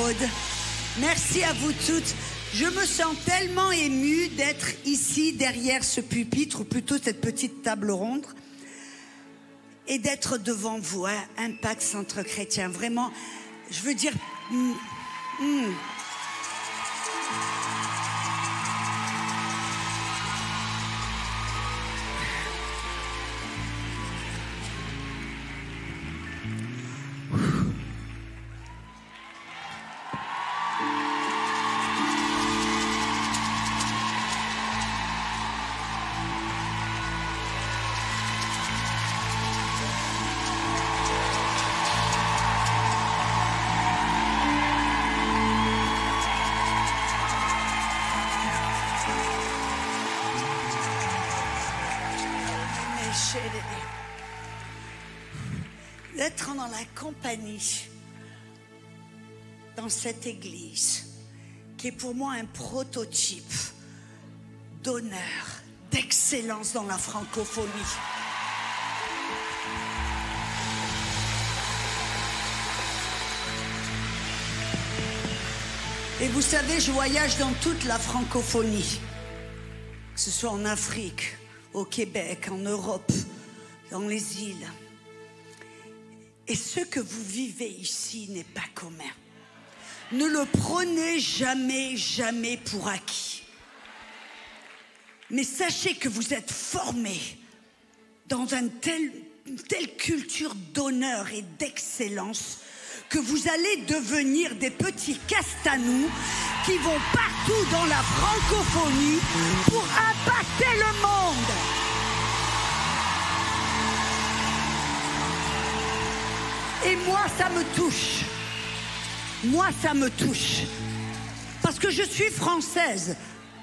Maude. Merci à vous toutes. Je me sens tellement émue d'être ici derrière ce pupitre, ou plutôt cette petite table ronde, et d'être devant vous, hein, Impact Centre Chrétien. Vraiment, je veux dire... D'être dans la compagnie, dans cette église, qui est pour moi un prototype d'honneur, d'excellence dans la francophonie. Et vous savez, je voyage dans toute la francophonie, que ce soit en Afrique, au Québec, en Europe, dans les îles. Et ce que vous vivez ici n'est pas commun. Ne le prenez jamais, jamais pour acquis. Mais sachez que vous êtes formés dans une telle culture d'honneur et d'excellence que vous allez devenir des petits castanous qui vont partout dans la francophonie pour impacter le monde. Et moi, ça me touche. Moi, ça me touche. Parce que je suis française.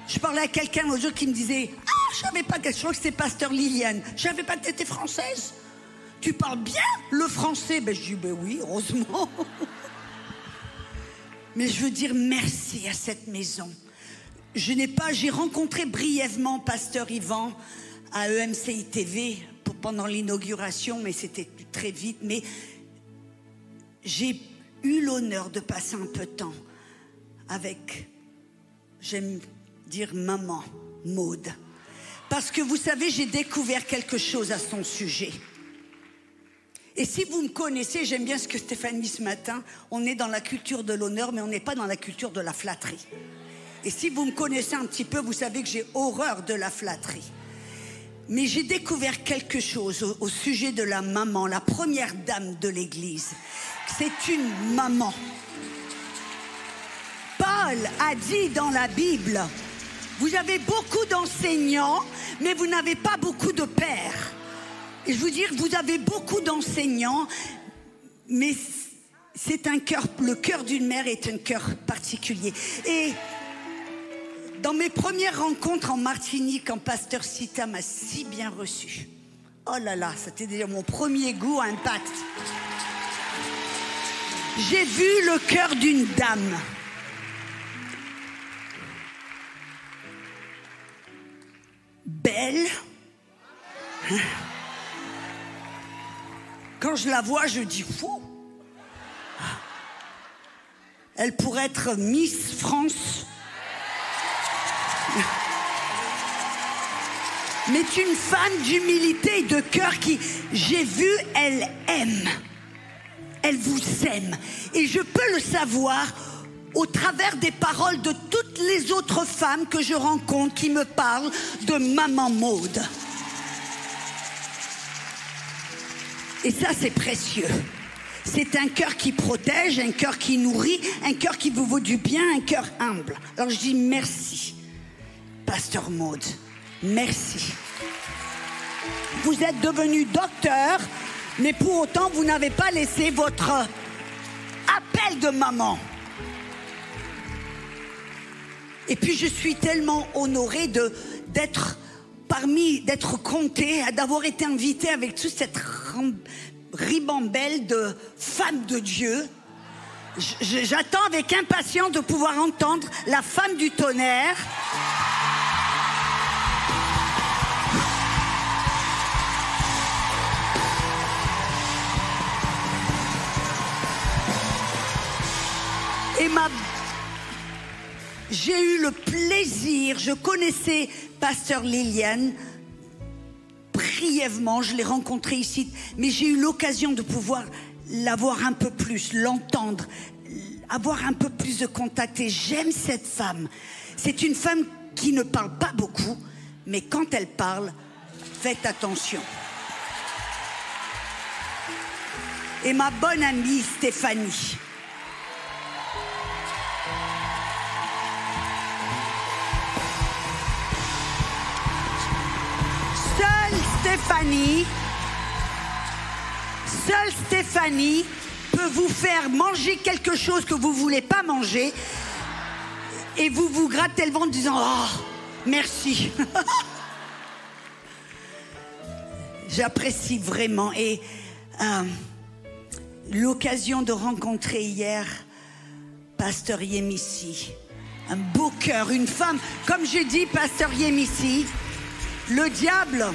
Je parlais à quelqu'un l'autre jour qui me disait « Ah, je savais pas que je crois que c'était Pasteur Liliane. Je savais pas que tu étais française. Tu parles bien le français. » Ben, je dis « Ben oui, heureusement. » Mais je veux dire merci à cette maison. J'ai rencontré brièvement Pasteur Yvan à EMCI TV pendant l'inauguration, mais c'était très vite. Mais j'ai eu l'honneur de passer un peu de temps avec, j'aime dire, maman Maude. Parce que vous savez, j'ai découvert quelque chose à son sujet. Et si vous me connaissez, j'aime bien ce que Stéphanie ce matin, on est dans la culture de l'honneur, mais on n'est pas dans la culture de la flatterie. Et si vous me connaissez un petit peu, vous savez que j'ai horreur de la flatterie. Mais j'ai découvert quelque chose au sujet de la maman, la première dame de l'Église. C'est une maman. Paul a dit dans la Bible, vous avez beaucoup d'enseignants, mais vous n'avez pas beaucoup de pères. Et je veux dire, vous avez beaucoup d'enseignants, mais c'est un cœur, le cœur d'une mère est un cœur particulier. Et dans mes premières rencontres en Martinique, quand Pasteur Sita m'a si bien reçu, oh là là, c'était déjà mon premier goût à Impact. J'ai vu le cœur d'une dame. Belle. Hein? Quand je la vois, je dis fou. Elle pourrait être Miss France. Mais une femme d'humilité et de cœur qui, j'ai vu, elle aime. Elle vous aime. Et je peux le savoir au travers des paroles de toutes les autres femmes que je rencontre qui me parlent de Maman Maude. Et ça, c'est précieux. C'est un cœur qui protège, un cœur qui nourrit, un cœur qui vous vaut du bien, un cœur humble. Alors je dis merci, Pasteur Maude. Merci. Vous êtes devenu docteur, mais pour autant, vous n'avez pas laissé votre appel de maman. Et puis, je suis tellement honorée d'être comptée, d'avoir été invitée avec toute cette ribambelle de femmes de Dieu. J'attends avec impatience de pouvoir entendre la femme du tonnerre. Et J'ai eu le plaisir, je connaissais Pasteur Liliane brièvement, je l'ai rencontrée ici, mais j'ai eu l'occasion de pouvoir la voir un peu plus, l'entendre, avoir un peu plus de contact. Et j'aime cette femme. C'est une femme qui ne parle pas beaucoup, mais quand elle parle, faites attention. Et ma bonne amie Stéphanie. Seule Stéphanie peut vous faire manger quelque chose que vous ne voulez pas manger et vous vous grattez le ventre en disant « Oh, merci !» J'apprécie vraiment. Et l'occasion de rencontrer hier Pasteur Yémissi, un beau cœur, une femme, comme j'ai dit, Pasteur Yémissi, le diable,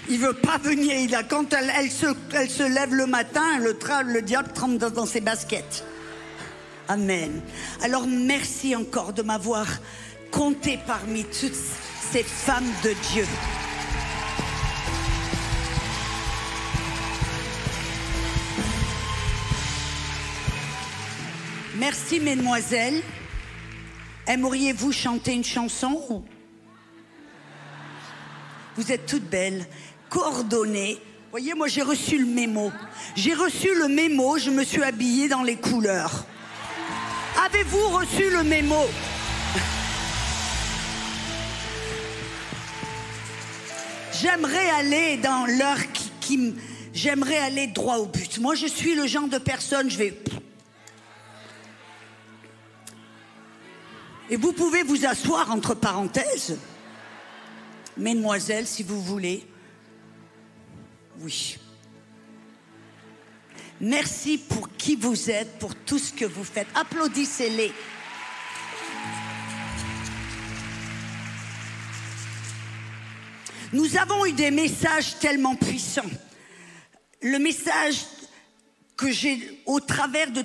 il veut pas venir. Quand elle se lève le matin, le diable trempe dans ses baskets. Amen. Alors merci encore de m'avoir compté parmi toutes ces femmes de Dieu. Merci mesdemoiselles. Aimeriez-vous chanter une chanson? Vous êtes toutes belles, coordonnées. Vous voyez, moi j'ai reçu le mémo. J'ai reçu le mémo, je me suis habillée dans les couleurs. Avez-vous reçu le mémo? J'aimerais aller dans l'heure j'aimerais aller droit au but. Moi je suis le genre de personne, je vais... Et vous pouvez vous asseoir entre parenthèses. Mesdemoiselles, si vous voulez. Oui. Merci pour qui vous êtes, pour tout ce que vous faites. Applaudissez-les. Nous avons eu des messages tellement puissants. Le message que j'ai au travers de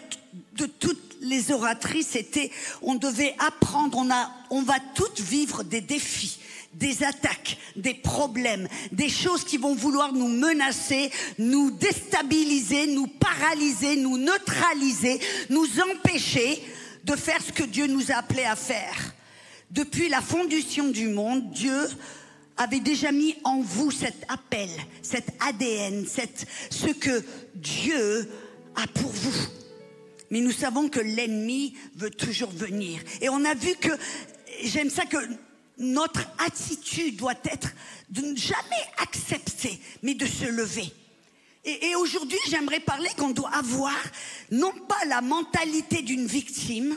toutes les oratrices, c'était on devait apprendre, on va toutes vivre des défis, des attaques, des problèmes, des choses qui vont vouloir nous menacer, nous déstabiliser, nous paralyser, nous neutraliser, nous empêcher de faire ce que Dieu nous a appelés à faire. Depuis la fondation du monde, Dieu avait déjà mis en vous cet appel, cet ADN, ce que Dieu a pour vous. Mais nous savons que l'ennemi veut toujours venir. Et on a vu que, j'aime ça, que notre attitude doit être de ne jamais accepter, mais de se lever. Et aujourd'hui, j'aimerais parler qu'on doit avoir, non pas la mentalité d'une victime,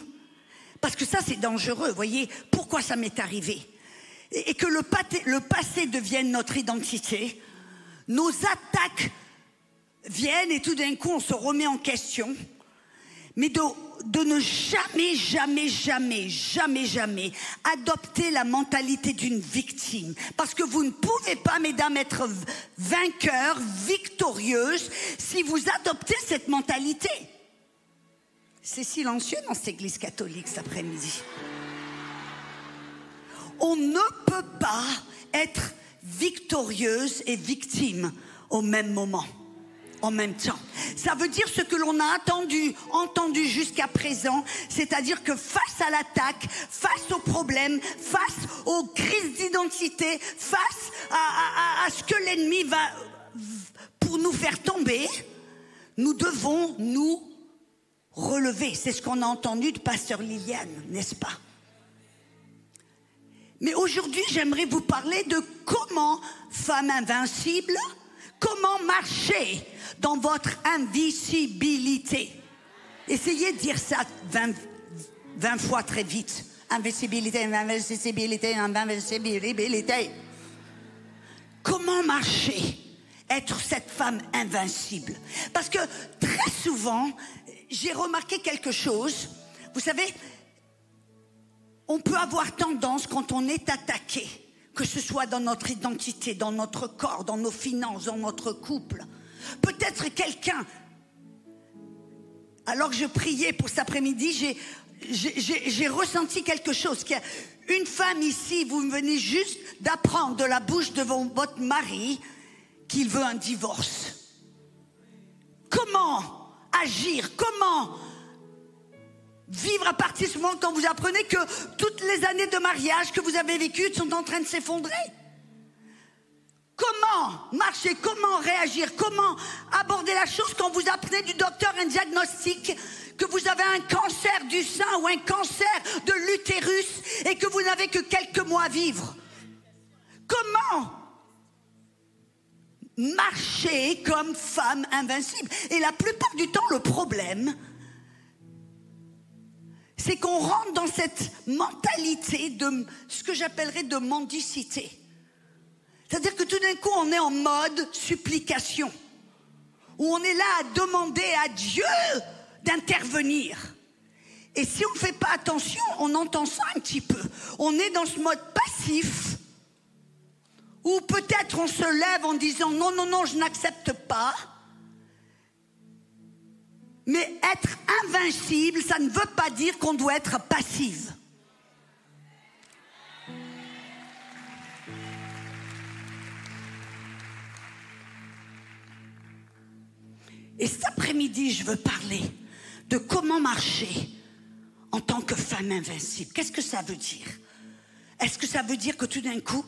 parce que ça c'est dangereux, vous voyez, pourquoi ça m'est arrivé? Et que le passé devienne notre identité, nos attaques viennent et tout d'un coup on se remet en question, mais de ne jamais adopter la mentalité d'une victime. Parce que vous ne pouvez pas, mesdames, être vainqueurs, victorieuses, si vous adoptez cette mentalité. C'est silencieux dans cette église catholique cet après-midi. On ne peut pas être victorieuse et victime au même moment, en même temps. Ça veut dire ce que l'on a entendu jusqu'à présent, c'est-à-dire que face à l'attaque, face aux problèmes, face aux crises d'identité, face à ce que l'ennemi va pour nous faire tomber, nous devons nous relever. C'est ce qu'on a entendu de Pasteur Liliane, n'est-ce pas? Mais aujourd'hui, j'aimerais vous parler de comment, femme invincible, comment marcher dans votre invisibilité. Essayez de dire ça 20 fois très vite. Invincibilité, invincibilité, invincibilité. Comment marcher, être cette femme invincible? Parce que très souvent, j'ai remarqué quelque chose. Vous savez, on peut avoir tendance, quand on est attaqué, que ce soit dans notre identité, dans notre corps, dans nos finances, dans notre couple. Peut-être quelqu'un alors que je priais pour cet après-midi, j'ai ressenti quelque chose. Qu'il y a une femme ici, vous venez juste d'apprendre de la bouche de votre mari qu'il veut un divorce. Comment agir? Comment vivre à partir de ce moment quand vous apprenez que toutes les années de mariage que vous avez vécues sont en train de s'effondrer? Comment marcher? Comment réagir? Comment aborder la chose quand vous apprenez du docteur un diagnostic que vous avez un cancer du sein ou un cancer de l'utérus et que vous n'avez que quelques mois à vivre? Comment marcher comme femme invincible? Et la plupart du temps, le problème, c'est qu'on rentre dans cette mentalité de ce que j'appellerais de mendicité. C'est-à-dire que tout d'un coup, on est en mode supplication, où on est là à demander à Dieu d'intervenir. Et si on ne fait pas attention, on entend ça un petit peu. On est dans ce mode passif, où peut-être on se lève en disant non, non, non, je n'accepte pas. Mais être invincible, ça ne veut pas dire qu'on doit être passive. Et cet après-midi, je veux parler de comment marcher en tant que femme invincible. Qu'est-ce que ça veut dire? Est-ce que ça veut dire que tout d'un coup,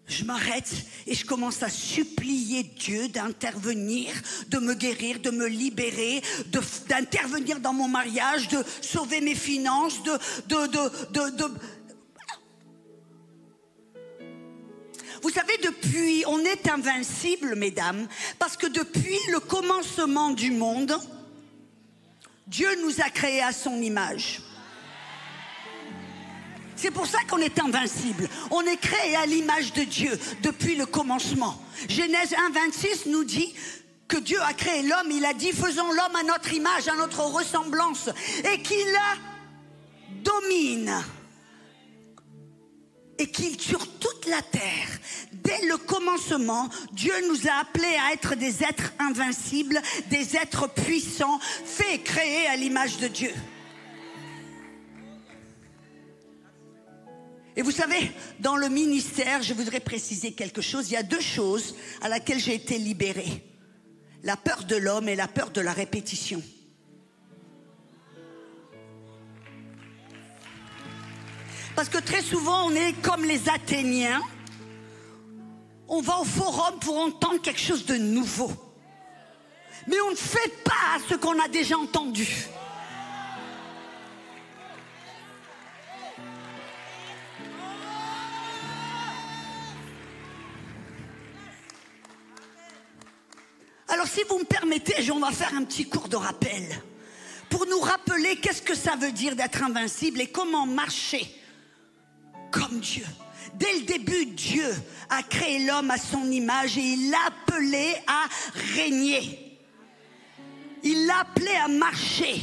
je m'arrête et je commence à supplier Dieu d'intervenir, de me guérir, de me libérer, d'intervenir dans mon mariage, de sauver mes finances, Vous savez, depuis, on est invincible, mesdames, parce que depuis le commencement du monde, Dieu nous a créés à son image. C'est pour ça qu'on est invincible. On est créé à l'image de Dieu depuis le commencement. Genèse 1,26 nous dit que Dieu a créé l'homme. Il a dit, faisons l'homme à notre image, à notre ressemblance, et qu'il domine. Et qu'il sur toute la terre, dès le commencement, Dieu nous a appelés à être des êtres invincibles, des êtres puissants, faits et créés à l'image de Dieu. Et vous savez, dans le ministère, je voudrais préciser quelque chose. Il y a deux choses à laquelle j'ai été libérée. La peur de l'homme et la peur de la répétition. Parce que très souvent, on est comme les Athéniens. On va au forum pour entendre quelque chose de nouveau. Mais on ne fait pas ce qu'on a déjà entendu. Alors si vous me permettez, on va faire un petit cours de rappel. Pour nous rappeler qu'est-ce que ça veut dire d'être invincible et comment marcher comme Dieu. Dès le début, Dieu a créé l'homme à son image et il l'a appelé à régner. Il l'a appelé à marcher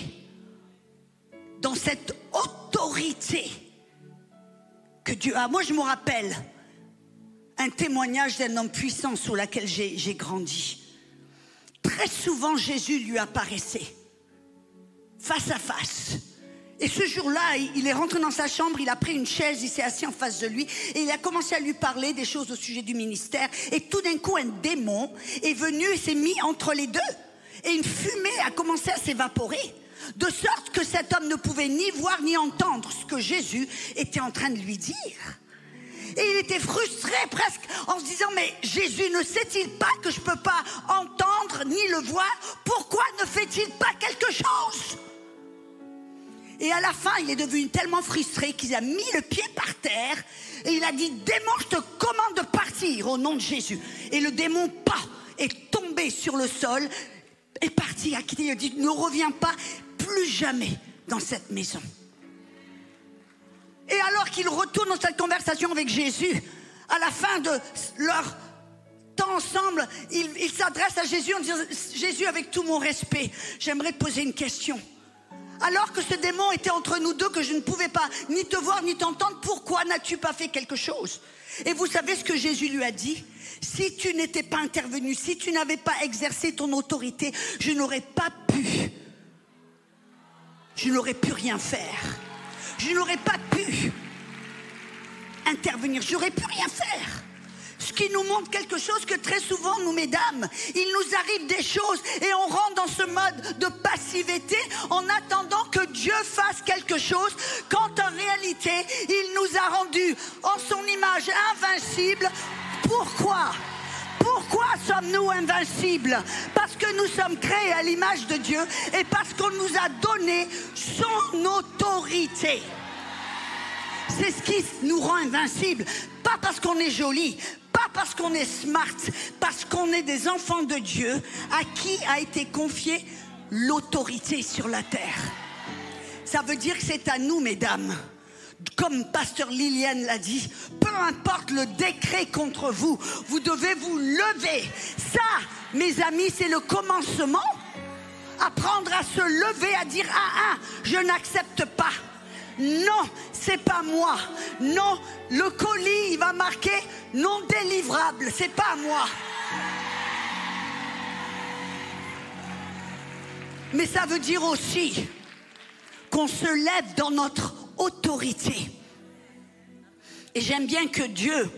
dans cette autorité que Dieu a. Moi, je me rappelle un témoignage d'un homme puissant sous lequel j'ai grandi. Très souvent, Jésus lui apparaissait face à face. Et ce jour-là, il est rentré dans sa chambre, il a pris une chaise, il s'est assis en face de lui et il a commencé à lui parler des choses au sujet du ministère. Et tout d'un coup, un démon est venu et s'est mis entre les deux. Et une fumée a commencé à s'évaporer, de sorte que cet homme ne pouvait ni voir ni entendre ce que Jésus était en train de lui dire. Et il était frustré presque en se disant, mais Jésus ne sait-il pas que je ne peux pas entendre ni le voir? Pourquoi ne fait-il pas quelque chose? Et à la fin, il est devenu tellement frustré qu'il a mis le pied par terre et il a dit, démon, je te commande de partir au nom de Jésus. Et le démon, est tombé sur le sol, est parti, a quitté, il a dit, ne reviens pas plus jamais dans cette maison. Et alors qu'il retourne dans cette conversation avec Jésus, à la fin de leur temps ensemble, il s'adresse à Jésus en disant, Jésus, avec tout mon respect, j'aimerais te poser une question. Alors que ce démon était entre nous deux, que je ne pouvais pas ni te voir ni t'entendre, pourquoi n'as-tu pas fait quelque chose? Et vous savez ce que Jésus lui a dit? Si tu n'étais pas intervenu, si tu n'avais pas exercé ton autorité, je n'aurais pas pu je n'aurais pu rien faire. Je n'aurais pas pu intervenir. Je n'aurais pu rien faire. Ce qui nous montre quelque chose que très souvent, nous, mesdames, il nous arrive des choses et on rentre dans ce mode de passivité en attendant que Dieu fasse quelque chose, quand en réalité, il nous a rendus en son image invincibles. Pourquoi ? Pourquoi sommes-nous invincibles? Parce que nous sommes créés à l'image de Dieu et parce qu'on nous a donné son autorité. C'est ce qui nous rend invincibles. Pas parce qu'on est joli, pas parce qu'on est smart, parce qu'on est des enfants de Dieu à qui a été confiée l'autorité sur la terre. Ça veut dire que c'est à nous, mesdames. Comme pasteur Liliane l'a dit, peu importe le décret contre vous, vous devez vous lever. Ça, mes amis, c'est le commencement. Apprendre à se lever, à dire je n'accepte pas. Non, c'est pas moi. Non, le colis, il va marquer non délivrable. C'est pas moi. Mais ça veut dire aussi qu'on se lève dans notre autorité. Et j'aime bien que Dieu,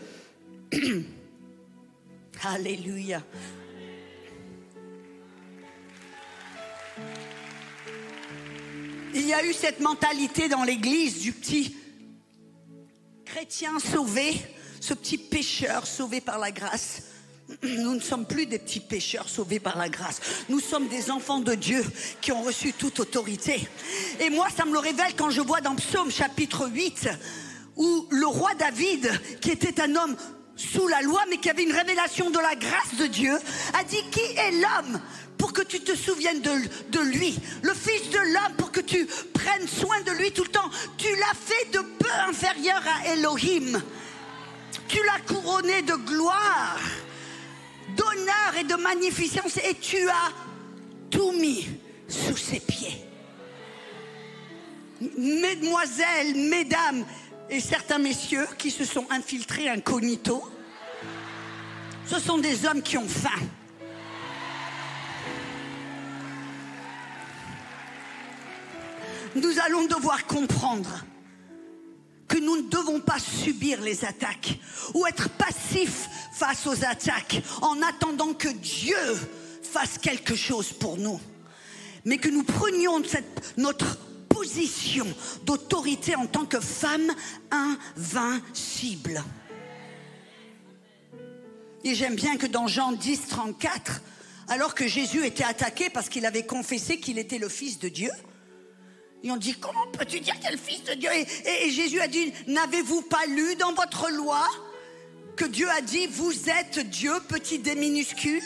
alléluia, il y a eu cette mentalité dans l'église du petit chrétien sauvé, ce petit pécheur sauvé par la grâce. Nous ne sommes plus des petits pécheurs sauvés par la grâce. Nous sommes des enfants de Dieu qui ont reçu toute autorité. Et moi, ça me le révèle quand je vois dans Psaume chapitre 8, où le roi David, qui était un homme sous la loi, mais qui avait une révélation de la grâce de Dieu, a dit: qui est l'homme pour que tu te souviennes de lui? Le fils de l'homme pour que tu prennes soin de lui tout le temps. Tu l'as fait de peu inférieur à Elohim. Tu l'as couronné de gloire, d'honneur et de magnificence, et tu as tout mis sous ses pieds. Mesdemoiselles, mesdames et certains messieurs qui se sont infiltrés incognito, ce sont des hommes qui ont faim. Nous allons devoir comprendre que nous ne devons pas subir les attaques ou être passifs face aux attaques en attendant que Dieu fasse quelque chose pour nous, mais que nous prenions notre position d'autorité en tant que femme invincible. Et j'aime bien que dans Jean 10, 34, alors que Jésus était attaqué parce qu'il avait confessé qu'il était le Fils de Dieu, ils ont dit: comment peux-tu dire que tu es le Fils de Dieu? Et Jésus a dit: n'avez-vous pas lu dans votre loi que Dieu a dit: vous êtes Dieu, petit d minuscule?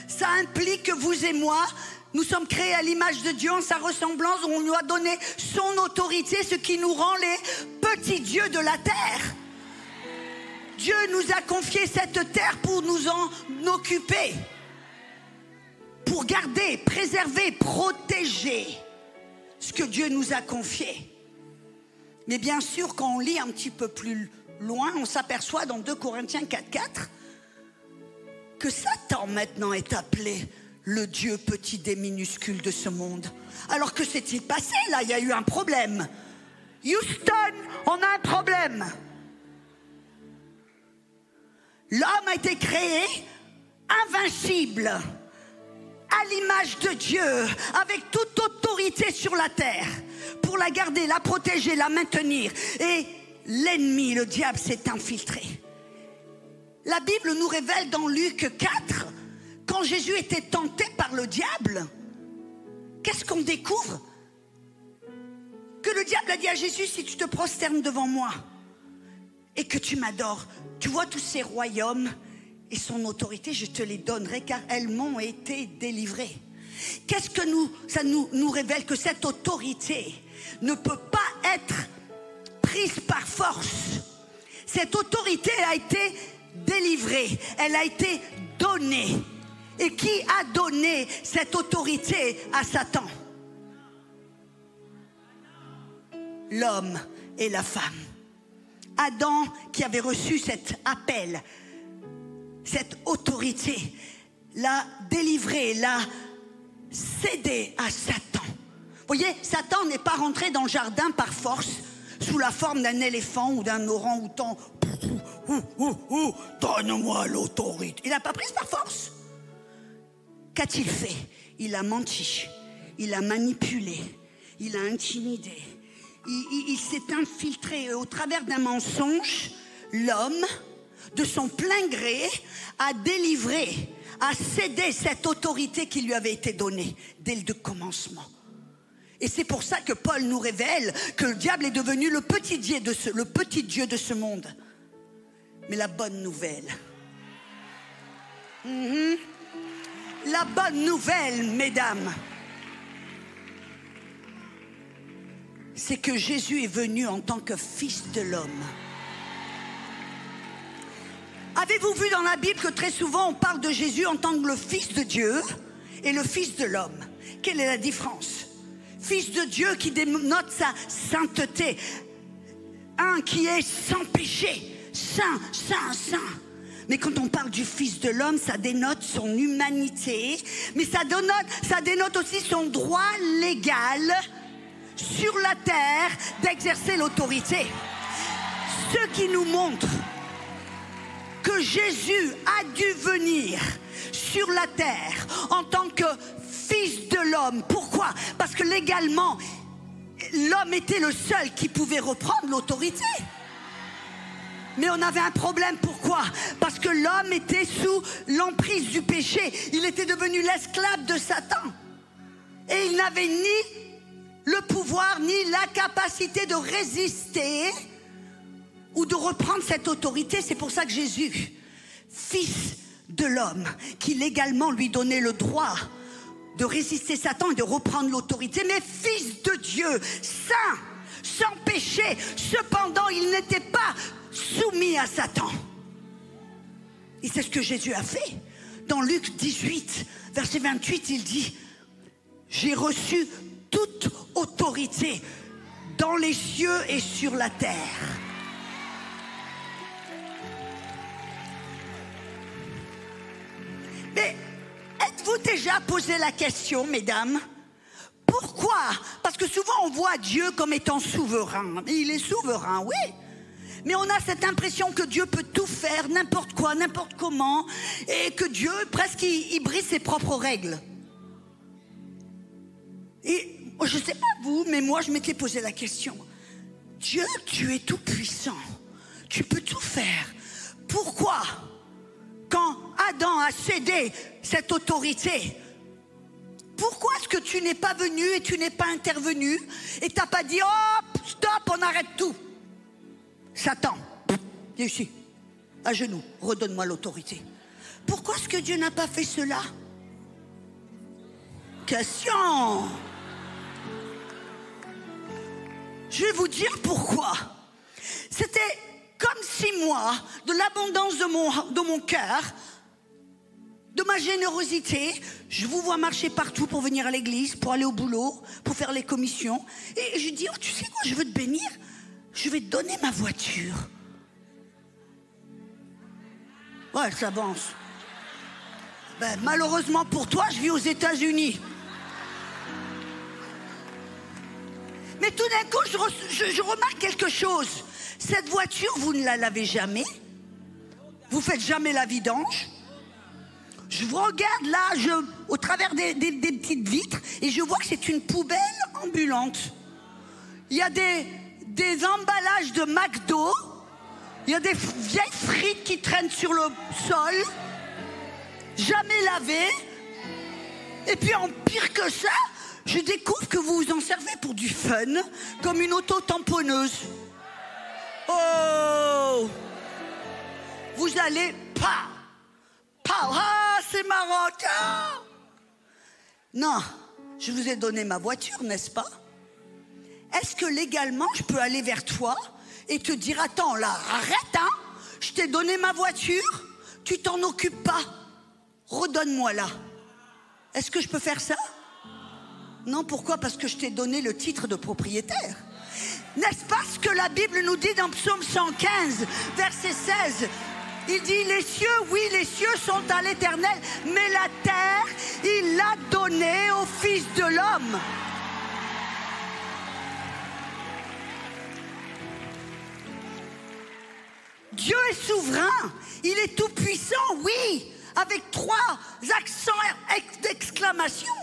Ça implique que vous et moi, nous sommes créés à l'image de Dieu, en sa ressemblance. On lui a donné son autorité, ce qui nous rend les petits dieux de la terre. Dieu nous a confié cette terre pour nous en occuper, pour garder, préserver, protéger ce que Dieu nous a confié. Mais bien sûr, quand on lit un petit peu plus loin, on s'aperçoit dans 2 Corinthiens 4,4 que Satan maintenant est appelé le Dieu petit d minuscule de ce monde. Alors que s'est-il passé là? Il y a eu un problème. Houston, on a un problème. L'homme a été créé invincible, à l'image de Dieu, avec toute autorité sur la terre, pour la garder, la protéger, la maintenir. Et l'ennemi, le diable, s'est infiltré. La Bible nous révèle dans Luc 4, quand Jésus était tenté par le diable, qu'est-ce qu'on découvre? Que le diable a dit à Jésus: si tu te prosternes devant moi et que tu m'adores, tu vois tous ces royaumes et son autorité, je te les donnerai, car elles m'ont été délivrées. Qu'est-ce que ça nous révèle? Que cette autorité ne peut pas être prise par force. Cette autorité a été délivrée, elle a été donnée. Et qui a donné cette autorité à Satan? L'homme et la femme. Adam, qui avait reçu cet appel, cette autorité, l'a délivré, l'a cédé à Satan. voyez, Satan n'est pas rentré dans le jardin par force, sous la forme d'un éléphant ou d'un orang-outan. Donne-moi l'autorité. Il n'a pas pris par force. Qu'a-t-il fait? Il a menti, il a manipulé, il a intimidé. Il s'est infiltré au travers d'un mensonge. L'homme, de son plein gré, a délivré, a cédé cette autorité qui lui avait été donnée dès le commencement. Et c'est pour ça que Paul nous révèle que le diable est devenu le petit dieu de ce monde. Mais la bonne nouvelle, la bonne nouvelle, mesdames, c'est que Jésus est venu en tant que fils de l'homme. Avez-vous vu dans la Bible que très souvent on parle de Jésus en tant que le fils de Dieu et le fils de l'homme? Quelle est la différence? Fils de Dieu qui dénote sa sainteté, un qui est sans péché, saint. Mais quand on parle du fils de l'homme, ça dénote son humanité, mais ça dénote aussi son droit légal sur la terre d'exercer l'autorité. Ce qui nous montre que Jésus a dû venir sur la terre en tant que fils de l'homme. Pourquoi? Parce que légalement, l'homme était le seul qui pouvait reprendre l'autorité. Mais on avait un problème. Pourquoi? Parce que l'homme était sous l'emprise du péché. Il était devenu l'esclave de Satan. Et il n'avait ni le pouvoir, ni la capacité de résister ou de reprendre cette autorité. C'est pour ça que Jésus, fils de l'homme, qui légalement lui donnait le droit de résister Satan et de reprendre l'autorité, mais fils de Dieu, saint, sans péché, cependant il n'était pas soumis à Satan. Et c'est ce que Jésus a fait. Dans Luc 18, verset 28, il dit: j'ai reçu toute autorité dans les cieux et sur la terre. Mais êtes-vous déjà posé la question, mesdames? Pourquoi? Parce que souvent on voit Dieu comme étant souverain. Il est souverain, oui. Mais on a cette impression que Dieu peut tout faire, n'importe quoi, n'importe comment, et que Dieu, presque, il brise ses propres règles. Et je ne sais pas vous, mais moi je m'étais posé la question. Dieu, tu es tout puissant, tu peux tout faire. Pourquoi, quand Adam a cédé cette autorité, pourquoi est-ce que tu n'es pas venu et tu n'es pas intervenu et tu n'as pas dit: oh, stop, on arrête tout? Satan, viens ici, à genoux, redonne-moi l'autorité. Pourquoi est-ce que Dieu n'a pas fait cela? Question. Je vais vous dire pourquoi. C'était comme si moi, de l'abondance de mon cœur, de ma générosité, je vous vois marcher partout pour venir à l'église, pour aller au boulot, pour faire les commissions. Et je dis: oh, tu sais quoi, je veux te bénir, je vais te donner ma voiture. Ouais, elle s'avance. Ben, malheureusement pour toi, je vis aux États-Unis. Mais tout d'un coup, je remarque quelque chose. Cette voiture, vous ne la lavez jamais. Vous faites jamais la vidange. Je vous regarde là, au travers des petites vitres, et je vois que c'est une poubelle ambulante. Il y a des emballages de McDo. Il y a des vieilles frites qui traînent sur le sol. Jamais lavées. Et puis en pire que ça, je découvre que vous vous en servez pour du fun, comme une auto-tamponneuse. Oh! Vous allez pas. Ah, c'est marrant. Ah. Non, je vous ai donné ma voiture, n'est-ce pas? Est-ce que légalement, je peux aller vers toi et te dire: attends, là, arrête, hein? Je t'ai donné ma voiture, tu t'en occupes pas. Redonne-moi là. Est-ce que je peux faire ça? Non, pourquoi? Parce que je t'ai donné le titre de propriétaire. N'est-ce pas ce que la Bible nous dit dans Psaume 115, verset 16? Il dit: les cieux, oui, les cieux sont à l'Éternel, mais la terre, il l'a donnée au Fils de l'homme. Dieu est souverain, il est tout puissant, oui, avec 3 accents d'exclamation.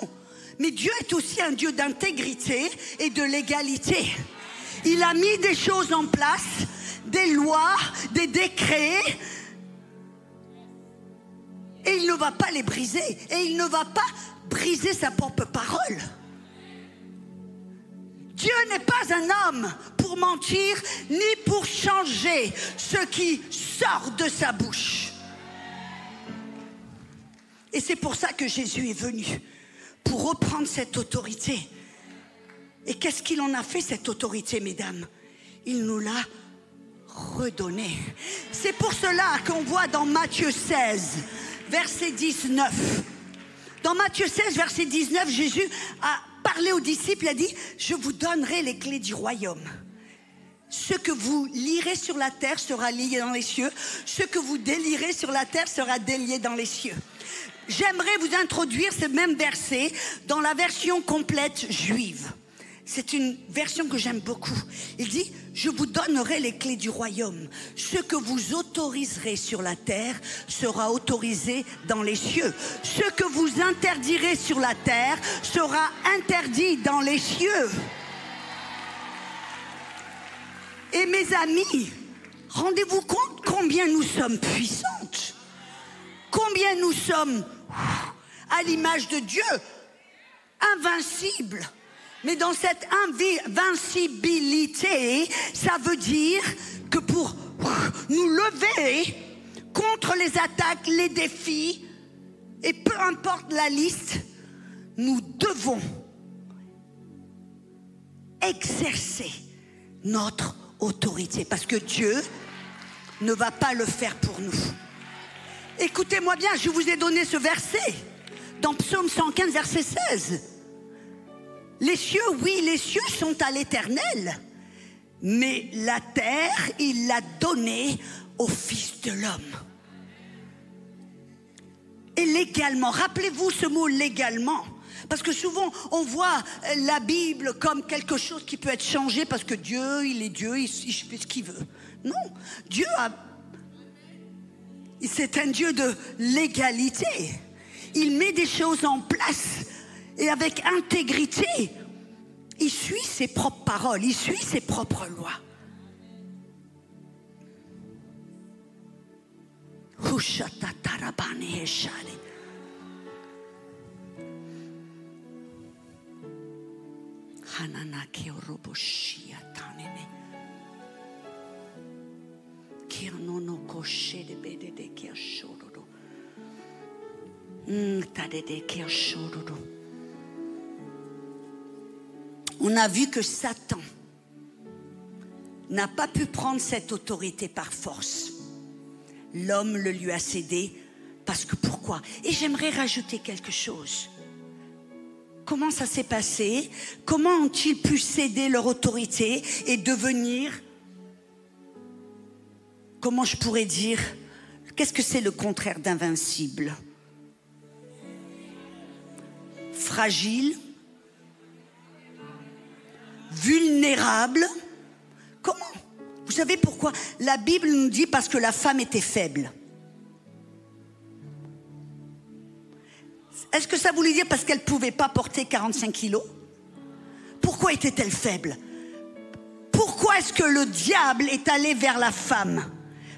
Mais Dieu est aussi un Dieu d'intégrité et de légalité. Il a mis des choses en place, des lois, des décrets, et il ne va pas les briser. Et il ne va pas briser sa propre parole. Dieu n'est pas un homme pour mentir, ni pour changer ce qui sort de sa bouche. Et c'est pour ça que Jésus est venu, pour reprendre cette autorité. Et qu'est-ce qu'il en a fait, cette autorité, mesdames? Il nous l'a redonnée. C'est pour cela qu'on voit dans Matthieu 16, verset 19. Dans Matthieu 16, verset 19, Jésus a parlé aux disciples, il a dit, je vous donnerai les clés du royaume. Ce que vous lirez sur la terre sera lié dans les cieux. Ce que vous délierez sur la terre sera délié dans les cieux. J'aimerais vous introduire ce même verset dans la version complète juive. C'est une version que j'aime beaucoup. Il dit, je vous donnerai les clés du royaume. Ce que vous autoriserez sur la terre sera autorisé dans les cieux. Ce que vous interdirez sur la terre sera interdit dans les cieux. Et mes amis, rendez-vous compte combien nous sommes puissantes. Combien nous sommes à l'image de Dieu, invincibles. Mais dans cette invincibilité, ça veut dire que pour nous lever contre les attaques, les défis, et peu importe la liste, nous devons exercer notre autorité. Parce que Dieu ne va pas le faire pour nous. Écoutez-moi bien, je vous ai donné ce verset dans Psaume 115, verset 16. Les cieux, oui, les cieux sont à l'Éternel, mais la terre, il l'a donnée au Fils de l'homme. Et légalement, rappelez-vous ce mot légalement, parce que souvent on voit la Bible comme quelque chose qui peut être changé parce que Dieu, il est Dieu, il fait ce qu'il veut. Non, Dieu c'est un Dieu de légalité. Il met des choses en place. Et avec intégrité, il suit ses propres paroles, il suit ses propres lois. On a vu que Satan n'a pas pu prendre cette autorité par force. L'homme le lui a cédé parce que pourquoi? Et j'aimerais rajouter quelque chose. Comment ça s'est passé? Comment ont-ils pu céder leur autorité et devenir, comment je pourrais dire, qu'est-ce que c'est le contraire d'invincible? Fragile, vulnérable. Comment? Vous savez pourquoi? La Bible nous dit parce que la femme était faible. Est-ce que ça voulait dire parce qu'elle ne pouvait pas porter 45 kilos? Pourquoi était-elle faible? Pourquoi est-ce que le diable est allé vers la femme?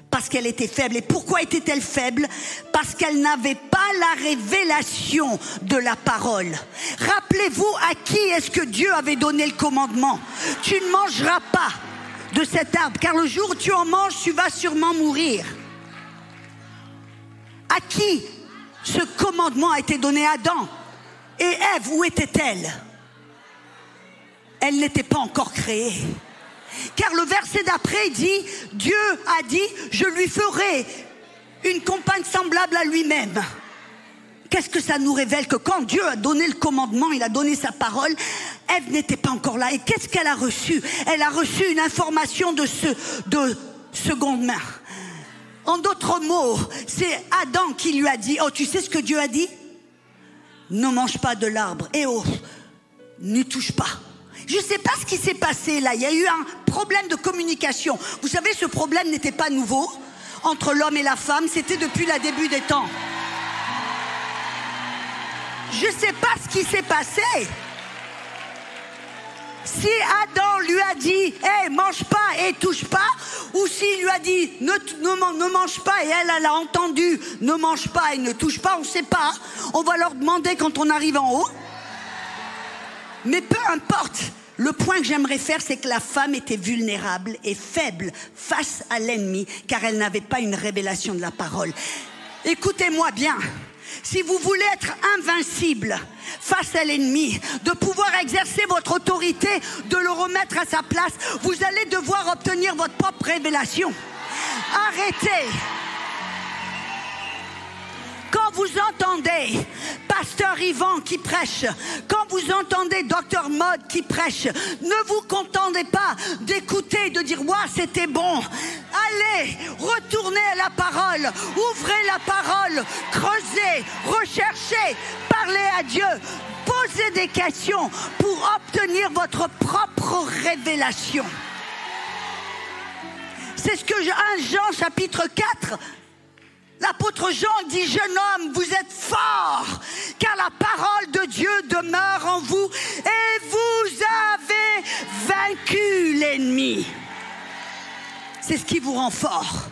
Parce qu'elle était faible. Et pourquoi était-elle faible? Parce qu'elle n'avait pas la révélation de la parole. Rappelez-vous à qui est-ce que Dieu avait donné le commandement? Tu ne mangeras pas de cet arbre, car le jour où tu en manges, tu vas sûrement mourir. À qui ce commandement a été donné? À Adam. Et Ève, où était-elle? Elle n'était pas encore créée. Car le verset d'après dit, Dieu a dit, je lui ferai une compagne semblable à lui-même. Qu'est-ce que ça nous révèle? Que quand Dieu a donné le commandement, il a donné sa parole, Ève n'était pas encore là. Et qu'est-ce qu'elle a reçu? Elle a reçu une information de seconde main. En d'autres mots, c'est Adam qui lui a dit, oh, tu sais ce que Dieu a dit? Ne mange pas de l'arbre. Et oh, n'y touche pas. Je ne sais pas ce qui s'est passé là. Il y a eu un problème de communication. Vous savez, ce problème n'était pas nouveau. entre l'homme et la femme, c'était depuis le début des temps. Je ne sais pas ce qui s'est passé. Si Adam lui a dit hey, mange pas et touche pas, ou s'il lui a dit ne mange pas et elle a entendu ne mange pas et ne touche pas, on ne sait pas. On va leur demander quand on arrive en haut. Mais peu importe, le point que j'aimerais faire, c'est que la femme était vulnérable et faible face à l'ennemi, car elle n'avait pas une révélation de la parole. Écoutez-moi bien. Si vous voulez être invincible face à l'ennemi, de pouvoir exercer votre autorité, de le remettre à sa place, vous allez devoir obtenir votre propre révélation. Arrêtez. Quand vous entendez Pasteur Yvan qui prêche, quand vous entendez Docteur Mode qui prêche, ne vous contentez pas d'écouter, de dire « Ouah, c'était bon ». Allez, retournez à la parole, ouvrez la parole, creusez, recherchez, parlez à Dieu, posez des questions pour obtenir votre propre révélation. C'est ce que 1 Jean chapitre 4, l'apôtre Jean dit « Jeune homme, vous êtes fort, car la parole de Dieu demeure en vous et vous avez vaincu l'ennemi. » C'est ce qui vous rend fort.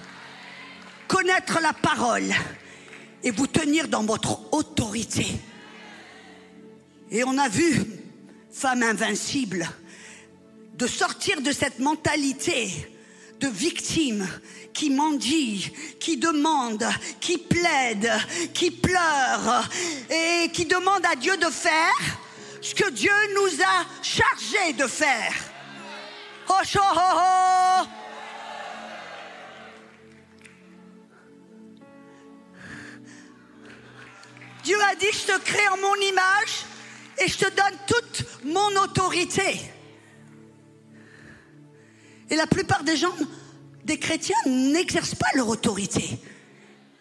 Connaître la parole et vous tenir dans votre autorité. Et on a vu, femme invincible, de sortir de cette mentalité de victime qui mendie, qui demande, qui plaide, qui pleure et qui demande à Dieu de faire ce que Dieu nous a chargé de faire. Oh, oh, oh, oh. Dieu a dit, je te crée en mon image et je te donne toute mon autorité. Et la plupart des gens, des chrétiens, n'exercent pas leur autorité.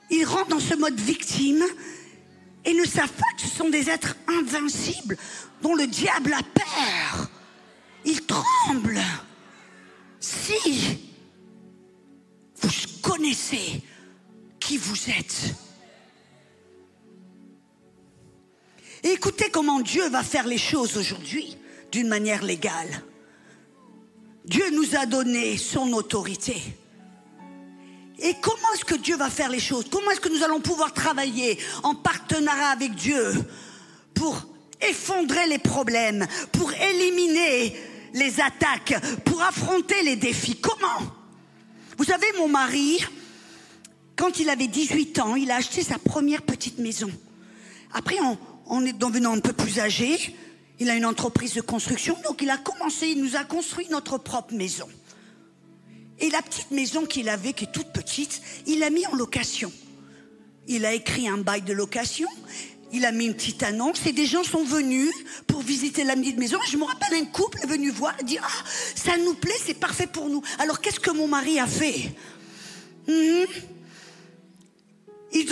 Ils rentrent dans ce mode victime et ne savent pas que ce sont des êtres invincibles dont le diable a peur. Ils tremblent. Si vous connaissez qui vous êtes. Et écoutez comment Dieu va faire les choses aujourd'hui d'une manière légale. Dieu nous a donné son autorité. Et comment est-ce que Dieu va faire les choses? Comment est-ce que nous allons pouvoir travailler en partenariat avec Dieu pour effondrer les problèmes, pour éliminer les attaques, pour affronter les défis? Comment? Vous savez, mon mari, quand il avait 18 ans, il a acheté sa première petite maison. Après, on est devenant un peu plus âgé. Il a une entreprise de construction, donc il nous a construit notre propre maison. Et la petite maison qu'il avait, qui est toute petite, il l'a mis en location. Il a écrit un bail de location, il a mis une petite annonce et des gens sont venus pour visiter la petite maison. Je me rappelle, un couple est venu voir et dit « Ah, ça nous plaît, c'est parfait pour nous. » Alors qu'est-ce que mon mari a fait? Ils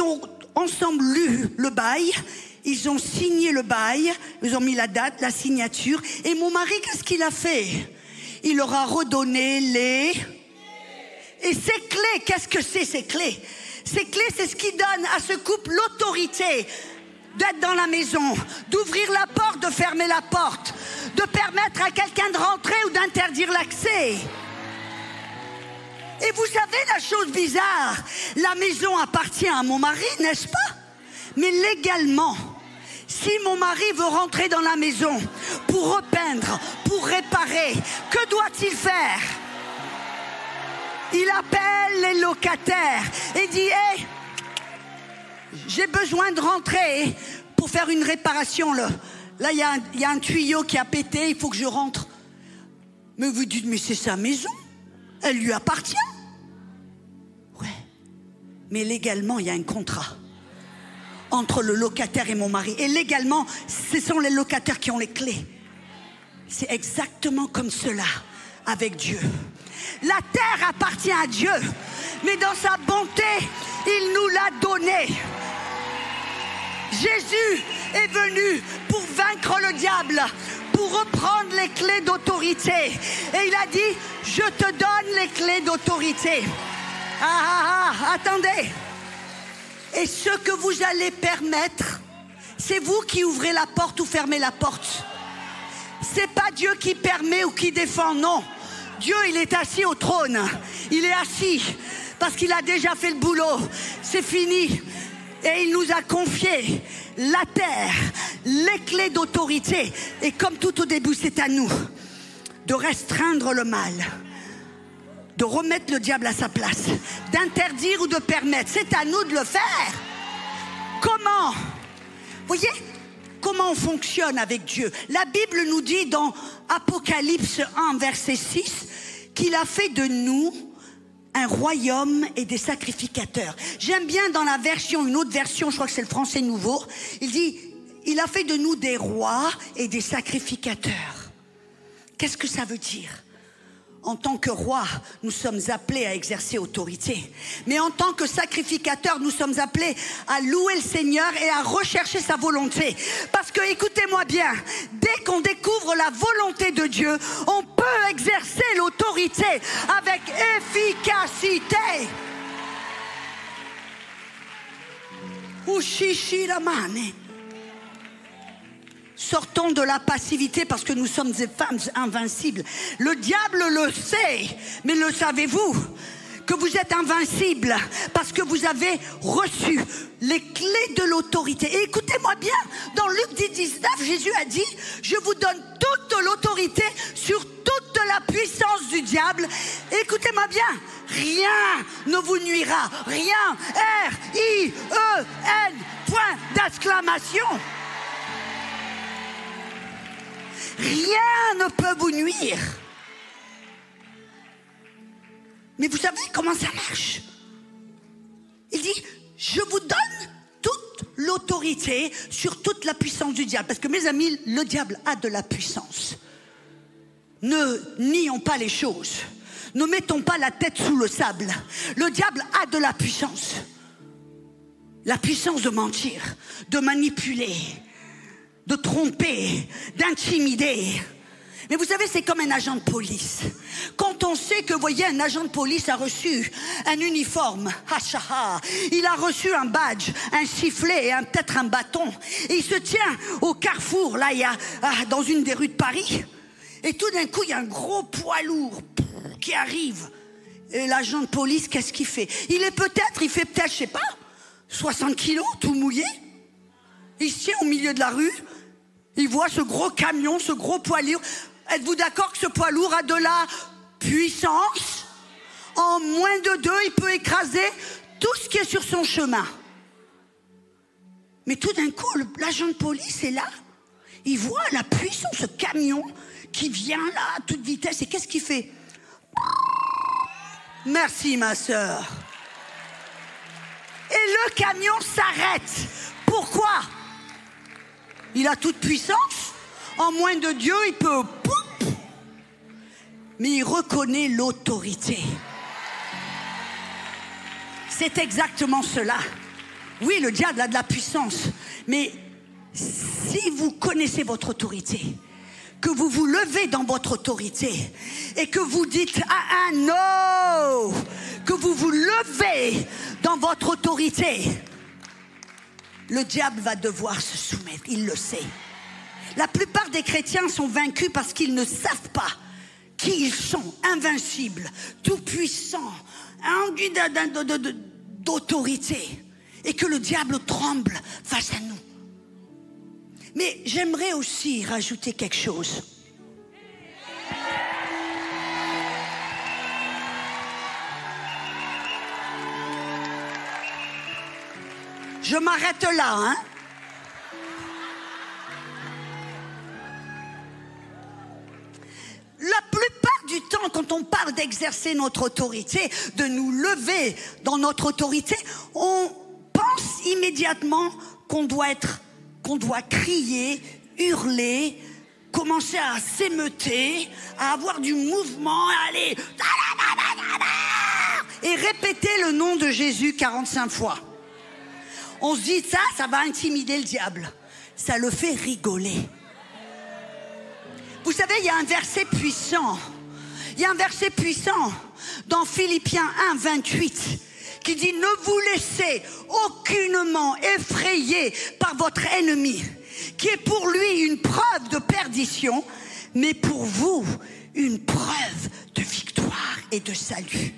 ont ensemble lu le bail. Ils ont signé le bail, ils ont mis la date, la signature. Et mon mari, qu'est-ce qu'il a fait? Il leur a redonné les... Et ces clés, qu'est-ce que c'est ces clés? Ces clés, c'est ce qui donne à ce couple l'autorité d'être dans la maison, d'ouvrir la porte, de fermer la porte, de permettre à quelqu'un de rentrer ou d'interdire l'accès. Et vous savez la chose bizarre, la maison appartient à mon mari, n'est-ce pas? Mais légalement, si mon mari veut rentrer dans la maison pour repeindre, pour réparer, que doit-il faire? Il appelle les locataires et dit « Hey, j'ai besoin de rentrer pour faire une réparation. Là, il y a un tuyau qui a pété, il faut que je rentre. » Mais vous dites « Mais c'est sa maison, elle lui appartient. » Ouais, mais légalement, il y a un contrat entre le locataire et mon mari. Et légalement, ce sont les locataires qui ont les clés. C'est exactement comme cela avec Dieu. La terre appartient à Dieu, mais dans sa bonté, il nous l'a donnée. Jésus est venu pour vaincre le diable, pour reprendre les clés d'autorité. Et il a dit, je te donne les clés d'autorité. Attendez. Et ce que vous allez permettre, c'est vous qui ouvrez la porte ou fermez la porte. C'est pas Dieu qui permet ou qui défend, non. Dieu, il est assis au trône. Il est assis parce qu'il a déjà fait le boulot. C'est fini. Et il nous a confié la terre, les clés d'autorité. Et comme tout au début, c'est à nous de restreindre le mal, de remettre le diable à sa place, d'interdire ou de permettre. C'est à nous de le faire. Comment? Vous voyez comment on fonctionne avec Dieu? La Bible nous dit dans Apocalypse 1, verset 6, qu'il a fait de nous un royaume et des sacrificateurs. J'aime bien dans la version, une autre version, je crois que c'est le français nouveau, il dit, il a fait de nous des rois et des sacrificateurs. Qu'est-ce que ça veut dire? En tant que roi, nous sommes appelés à exercer autorité. Mais en tant que sacrificateurs, nous sommes appelés à louer le Seigneur et à rechercher sa volonté. Parce que, écoutez-moi bien, dès qu'on découvre la volonté de Dieu, on peut exercer l'autorité avec efficacité. Ushishiramane. Sortons de la passivité parce que nous sommes des femmes invincibles. Le diable le sait, mais le savez-vous que vous êtes invincibles parce que vous avez reçu les clés de l'autorité. Et écoutez-moi bien, dans Luc 10, 19, Jésus a dit, je vous donne toute l'autorité sur toute la puissance du diable. Écoutez-moi bien, rien ne vous nuira. Rien. R-I-E-N, point d'exclamation. Rien ne peut vous nuire. Mais vous savez comment ça marche? Il dit, je vous donne toute l'autorité sur toute la puissance du diable. Parce que mes amis, le diable a de la puissance. Ne nions pas les choses. Ne mettons pas la tête sous le sable. Le diable a de la puissance. La puissance de mentir, de manipuler, de tromper, d'intimider. Mais vous savez, c'est comme un agent de police. Quand on sait que, vous voyez, un agent de police a reçu un uniforme, il a reçu un badge, un sifflet et peut-être un bâton. Et il se tient au carrefour, là, dans une des rues de Paris. Et tout d'un coup, il y a un gros poids lourd qui arrive. Et l'agent de police, qu'est-ce qu'il fait? Il fait peut-être, je sais pas, 60 kilos, tout mouillé. Il se tient au milieu de la rue. Il voit ce gros camion, ce gros poids lourd. Êtes-vous d'accord que ce poids lourd a de la puissance? En moins de 2, il peut écraser tout ce qui est sur son chemin. Mais tout d'un coup, l'agent de police est là. Il voit la puissance, ce camion qui vient là à toute vitesse. Et qu'est-ce qu'il fait? Merci, ma sœur. Et le camion s'arrête. Pourquoi? Il a toute puissance. En moins de Dieu, il peut... Mais il reconnaît l'autorité. C'est exactement cela. Oui, le diable a de la puissance. Mais si vous connaissez votre autorité, que vous vous levez dans votre autorité et que vous dites à un non, que vous vous levez dans votre autorité, le diable va devoir se soumettre, il le sait. La plupart des chrétiens sont vaincus parce qu'ils ne savent pas qui ils sont, invincibles, tout-puissants, d'autorité, et que le diable tremble face à nous. Mais j'aimerais aussi rajouter quelque chose. Je m'arrête là, hein? La plupart du temps, quand on parle d'exercer notre autorité, de nous lever dans notre autorité, on pense immédiatement qu'on doit crier, hurler, commencer à s'émeuter, à avoir du mouvement, à aller et répéter le nom de Jésus 45 fois. On se dit ça va intimider le diable. Ça le fait rigoler. Vous savez, il y a un verset puissant. Il y a un verset puissant dans Philippiens 1, 28 qui dit « Ne vous laissez aucunement effrayer par votre ennemi, qui est pour lui une preuve de perdition, mais pour vous une preuve de victoire et de salut. »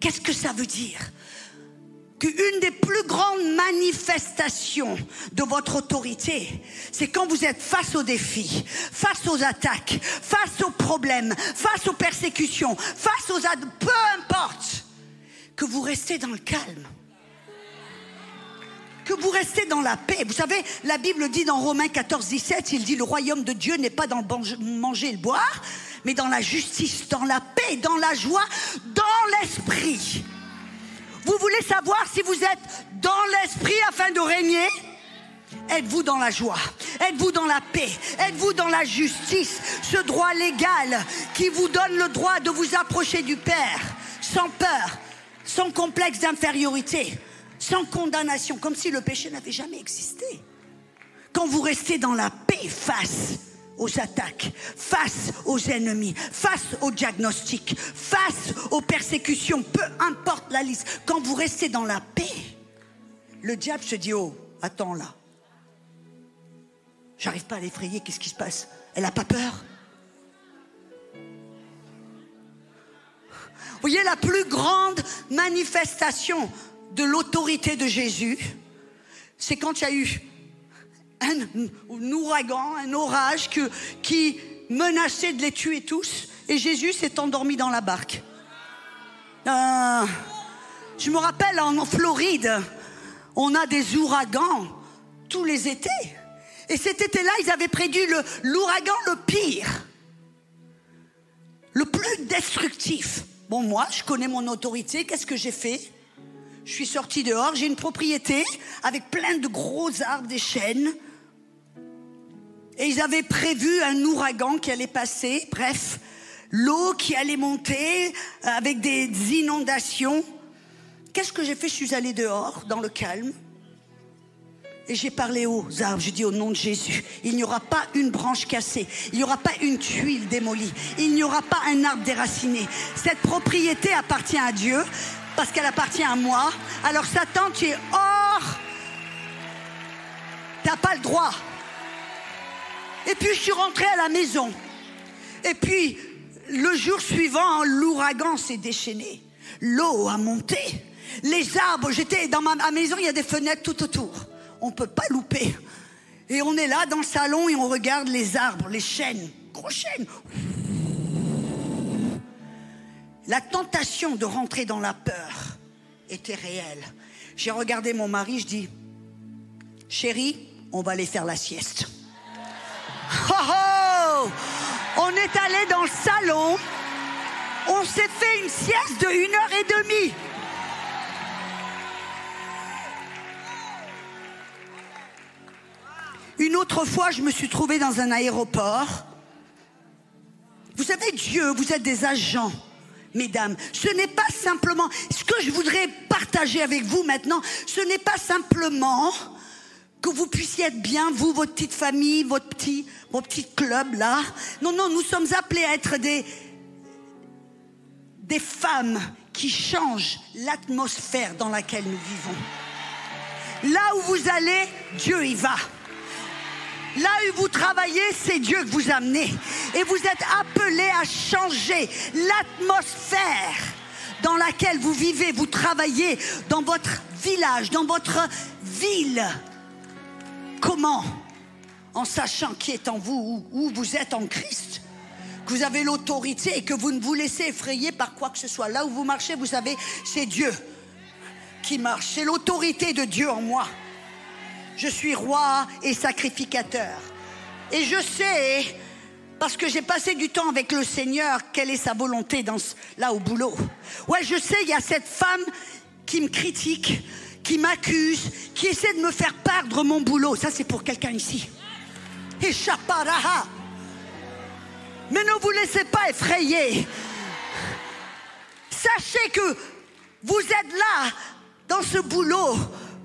Qu'est-ce que ça veut dire? Qu'une des plus grandes manifestations de votre autorité, c'est quand vous êtes face aux défis, face aux attaques, face aux problèmes, face aux persécutions, face aux peu importe, que vous restez dans le calme, que vous restez dans la paix. Vous savez, la Bible dit dans Romains 14, 17, il dit le royaume de Dieu n'est pas dans le manger et le boire, mais dans la justice, dans la paix, dans la joie, dans l'esprit. Vous voulez savoir si vous êtes dans l'esprit afin de régner? Êtes-vous dans la joie? Êtes-vous dans la paix? Êtes-vous dans la justice? Ce droit légal qui vous donne le droit de vous approcher du Père sans peur, sans complexe d'infériorité, sans condamnation, comme si le péché n'avait jamais existé. Quand vous restez dans la paix face aux attaques, face aux ennemis, face aux diagnostics, face aux persécutions, peu importe la liste, quand vous restez dans la paix, le diable se dit « Oh, attends là, j'arrive pas à l'effrayer, qu'est-ce qui se passe? Elle n'a pas peur ?» Vous voyez, la plus grande manifestation de l'autorité de Jésus, c'est quand il y a eu un ouragan, un orage qui menaçait de les tuer tous, et Jésus s'est endormi dans la barque. Je me rappelle en Floride, on a des ouragans tous les étés, et cet été-là ils avaient prédit l'ouragan le pire, le plus destructif. Bon, moi je connais mon autorité, qu'est-ce que j'ai fait? Je suis sortie dehors, j'ai une propriété avec plein de gros arbres, des chênes. Et ils avaient prévu un ouragan qui allait passer, bref, l'eau qui allait monter avec des inondations. Qu'est-ce que j'ai fait? Je suis allée dehors, dans le calme. Et j'ai parlé aux arbres, je dis au nom de Jésus, il n'y aura pas une branche cassée, il n'y aura pas une tuile démolie, il n'y aura pas un arbre déraciné. Cette propriété appartient à Dieu, parce qu'elle appartient à moi. Alors Satan, tu es hors, tu n'as pas le droit. Et puis je suis rentrée à la maison. Et puis le jour suivant, l'ouragan s'est déchaîné. L'eau a monté. Les arbres, j'étais dans ma maison, il y a des fenêtres tout autour. On ne peut pas louper. Et on est là dans le salon et on regarde les arbres, les chênes, gros chênes. La tentation de rentrer dans la peur était réelle. J'ai regardé mon mari, je dis, chérie, on va aller faire la sieste. Oh oh! On est allé dans le salon, on s'est fait une sieste de 1h30. Une autre fois, je me suis trouvée dans un aéroport. Vous savez, Dieu, vous êtes des agents, mesdames. Ce n'est pas simplement, ce que je voudrais partager avec vous maintenant, ce n'est pas simplement que vous puissiez être bien, vous, votre petite famille, vos petits clubs là. Non, non, nous sommes appelés à être des femmes qui changent l'atmosphère dans laquelle nous vivons. Là où vous allez, Dieu y va. Là où vous travaillez, c'est Dieu que vous amenez. Et vous êtes appelés à changer l'atmosphère dans laquelle vous vivez, vous travaillez, dans votre village, dans votre ville. Comment? En sachant qui est en vous, où vous êtes en Christ, que vous avez l'autorité et que vous ne vous laissez effrayer par quoi que ce soit. Là où vous marchez, vous savez, c'est Dieu qui marche. C'est l'autorité de Dieu en moi. Je suis roi et sacrificateur. Et je sais, parce que j'ai passé du temps avec le Seigneur, quelle est sa volonté là au boulot. Ouais, je sais, il y a cette femme qui me critique, qui m'accuse, qui essaie de me faire perdre mon boulot. Ça, c'est pour quelqu'un ici. Et chaparaha. Mais ne vous laissez pas effrayer. Sachez que vous êtes là, dans ce boulot,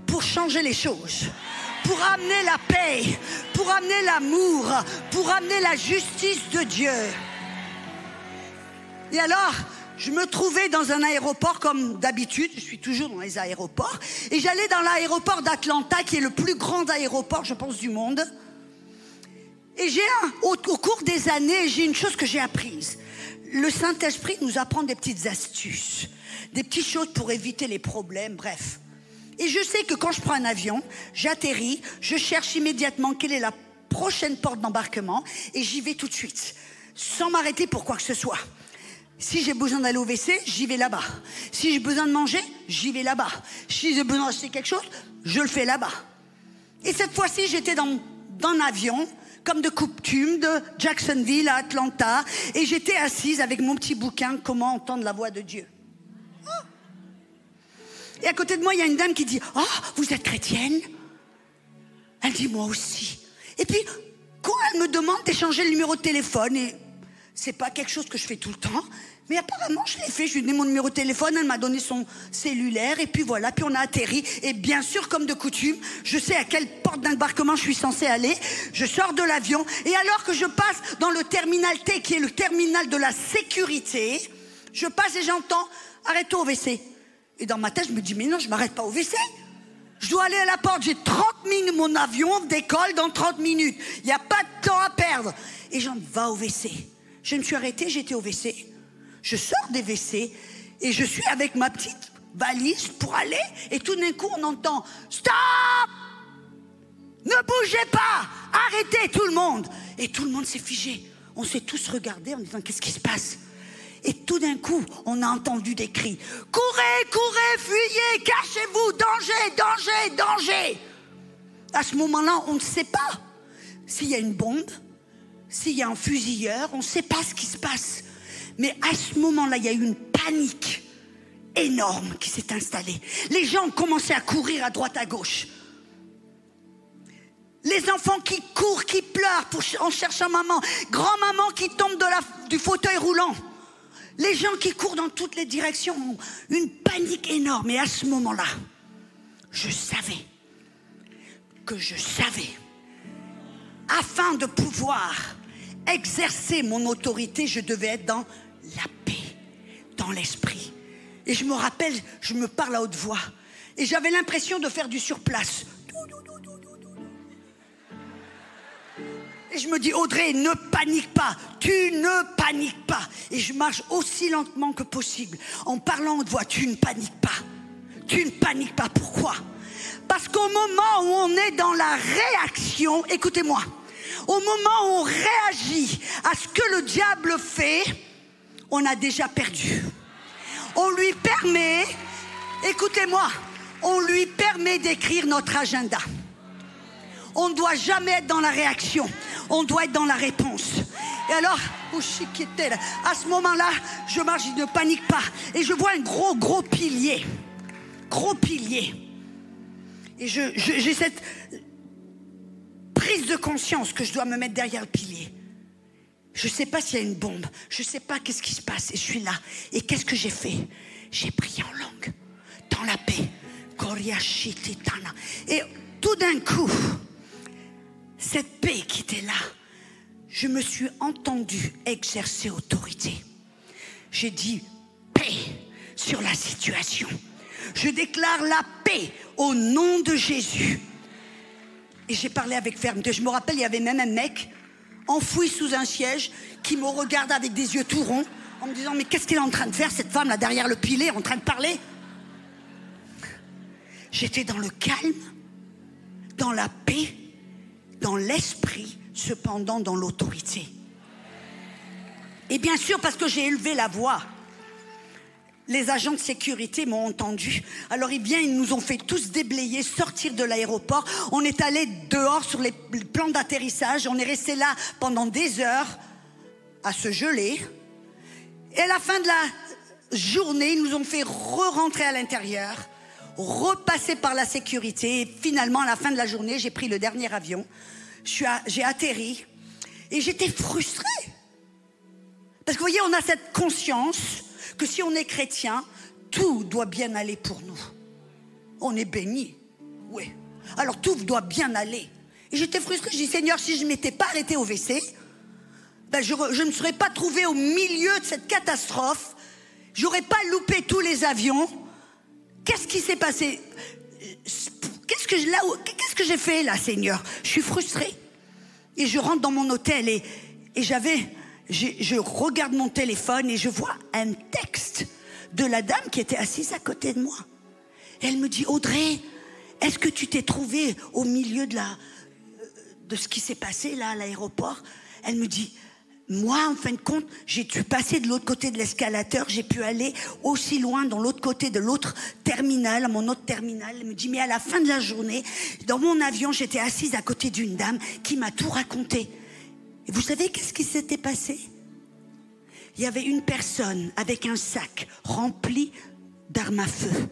pour changer les choses. Pour amener la paix, pour amener l'amour, pour amener la justice de Dieu. Et alors, je me trouvais dans un aéroport comme d'habitude, je suis toujours dans les aéroports, et j'allais dans l'aéroport d'Atlanta, qui est le plus grand aéroport, je pense, du monde. Et au cours des années, j'ai une chose que j'ai apprise. Le Saint-Esprit nous apprend des petites astuces, des petites choses pour éviter les problèmes, bref. Et je sais que quand je prends un avion, j'atterris, je cherche immédiatement quelle est la prochaine porte d'embarquement, et j'y vais tout de suite, sans m'arrêter pour quoi que ce soit. Si j'ai besoin d'aller au WC, j'y vais là-bas. Si j'ai besoin de manger, j'y vais là-bas. Si j'ai besoin d'acheter quelque chose, je le fais là-bas. Et cette fois-ci, j'étais dans un avion, comme de coutume, de Jacksonville à Atlanta, et j'étais assise avec mon petit bouquin « Comment entendre la voix de Dieu ». Et à côté de moi, il y a une dame qui dit « Oh, vous êtes chrétienne ?» Elle dit « Moi aussi ». Et puis, quand elle me demande d'échanger le numéro de téléphone, et c'est pas quelque chose que je fais tout le temps, mais apparemment je l'ai fait, je lui ai donné mon numéro de téléphone, elle m'a donné son cellulaire, et puis voilà, puis on a atterri, et bien sûr, comme de coutume, je sais à quelle porte d'embarquement je suis censée aller, je sors de l'avion, et alors que je passe dans le terminal T, qui est le terminal de la sécurité, je passe et j'entends « Arrête-toi au WC ». Et dans ma tête, je me dis « Mais non, je m'arrête pas au WC ». Je dois aller à la porte, j'ai 30 minutes, mon avion décolle dans 30 minutes. Il n'y a pas de temps à perdre. Et j'en va au WC. Je me suis arrêtée, j'étais au WC. Je sors des WC et je suis avec ma petite valise pour aller. Et tout d'un coup, on entend « Stop ! Ne bougez pas! Arrêtez tout le monde !» Et tout le monde s'est figé. On s'est tous regardés en disant « Qu'est-ce qui se passe ?» Et tout d'un coup, on a entendu des cris. « Courez, courez, fuyez, cachez-vous, danger, danger, danger !» À ce moment-là, on ne sait pas s'il y a une bombe, s'il y a un fusilleur, on ne sait pas ce qui se passe. Mais à ce moment-là, il y a eu une panique énorme qui s'est installée. Les gens ont commencé à courir à droite, à gauche. Les enfants qui courent, qui pleurent en cherchant maman. Grand-maman qui tombe du fauteuil roulant. Les gens qui courent dans toutes les directions ont une panique énorme. Et à ce moment-là, je savais que afin de pouvoir exercer mon autorité, je devais être dans la paix, dans l'esprit. Et je me rappelle, je me parle à haute voix. Et j'avais l'impression de faire du surplace. Et je me dis, Audrey, ne panique pas, tu ne paniques pas. Et je marche aussi lentement que possible, en parlant haute voix, tu ne paniques pas. Tu ne paniques pas, pourquoi? Parce qu'au moment où on est dans la réaction, écoutez-moi, au moment où on réagit à ce que le diable fait, on a déjà perdu. On lui permet, écoutez-moi, on lui permet d'écrire notre agenda. On ne doit jamais être dans la réaction. On doit être dans la réponse. Et alors, à ce moment-là, je marche, je ne panique pas. Et je vois un gros pilier. Gros pilier. Et j'ai cette prise de conscience que je dois me mettre derrière le pilier. Je ne sais pas s'il y a une bombe. Je ne sais pas qu'est-ce qui se passe. Et je suis là. Et qu'est-ce que j'ai fait? J'ai prié en langue. Dans la paix. Et tout d'un coup, cette paix qui était là, je me suis entendue exercer autorité. J'ai dit paix sur la situation. Je déclare la paix au nom de Jésus. Et j'ai parlé avec fermeté. Je me rappelle, il y avait même un mec enfoui sous un siège qui me regarde avec des yeux tout ronds en me disant, mais qu'est-ce qu'elle est en train de faire, cette femme là derrière le pilier, en train de parler? J'étais dans le calme, dans la paix, dans l'esprit, cependant dans l'autorité. Et bien sûr, parce que j'ai élevé la voix, les agents de sécurité m'ont entendu. Alors ils nous ont fait tous déblayer, sortir de l'aéroport. On est allé dehors sur les plans d'atterrissage. On est resté là pendant des heures à se geler. Et à la fin de la journée, ils nous ont fait re-rentrer à l'intérieur, repasser par la sécurité. Et finalement, à la fin de la journée, j'ai pris le dernier avion. J'ai atterri et j'étais frustrée. Parce que vous voyez, on a cette conscience que si on est chrétien, tout doit bien aller pour nous. On est béni, oui. Alors tout doit bien aller. Et j'étais frustrée, je dis, Seigneur, si je ne m'étais pas arrêtée au WC, ben je ne me serais pas trouvée au milieu de cette catastrophe. J'aurais pas loupé tous les avions. Qu'est-ce qui s'est passé? Qu'est-ce que j'ai fait là, Seigneur? Je suis frustrée. Et je rentre dans mon hôtel et je regarde mon téléphone et je vois un texte de la dame qui était assise à côté de moi. Et elle me dit, Audrey, est-ce que tu t'es trouvée au milieu de ce qui s'est passé là à l'aéroport? Elle me dit, moi, en fin de compte, j'ai pu passer de l'autre côté de l'escalateur, j'ai pu aller aussi loin dans l'autre côté de l'autre terminal, mon autre terminal. Elle me dit, mais à la fin de la journée, dans mon avion, j'étais assise à côté d'une dame qui m'a tout raconté. Et vous savez qu'est-ce qui s'était passé? Il y avait une personne avec un sac rempli d'armes à feu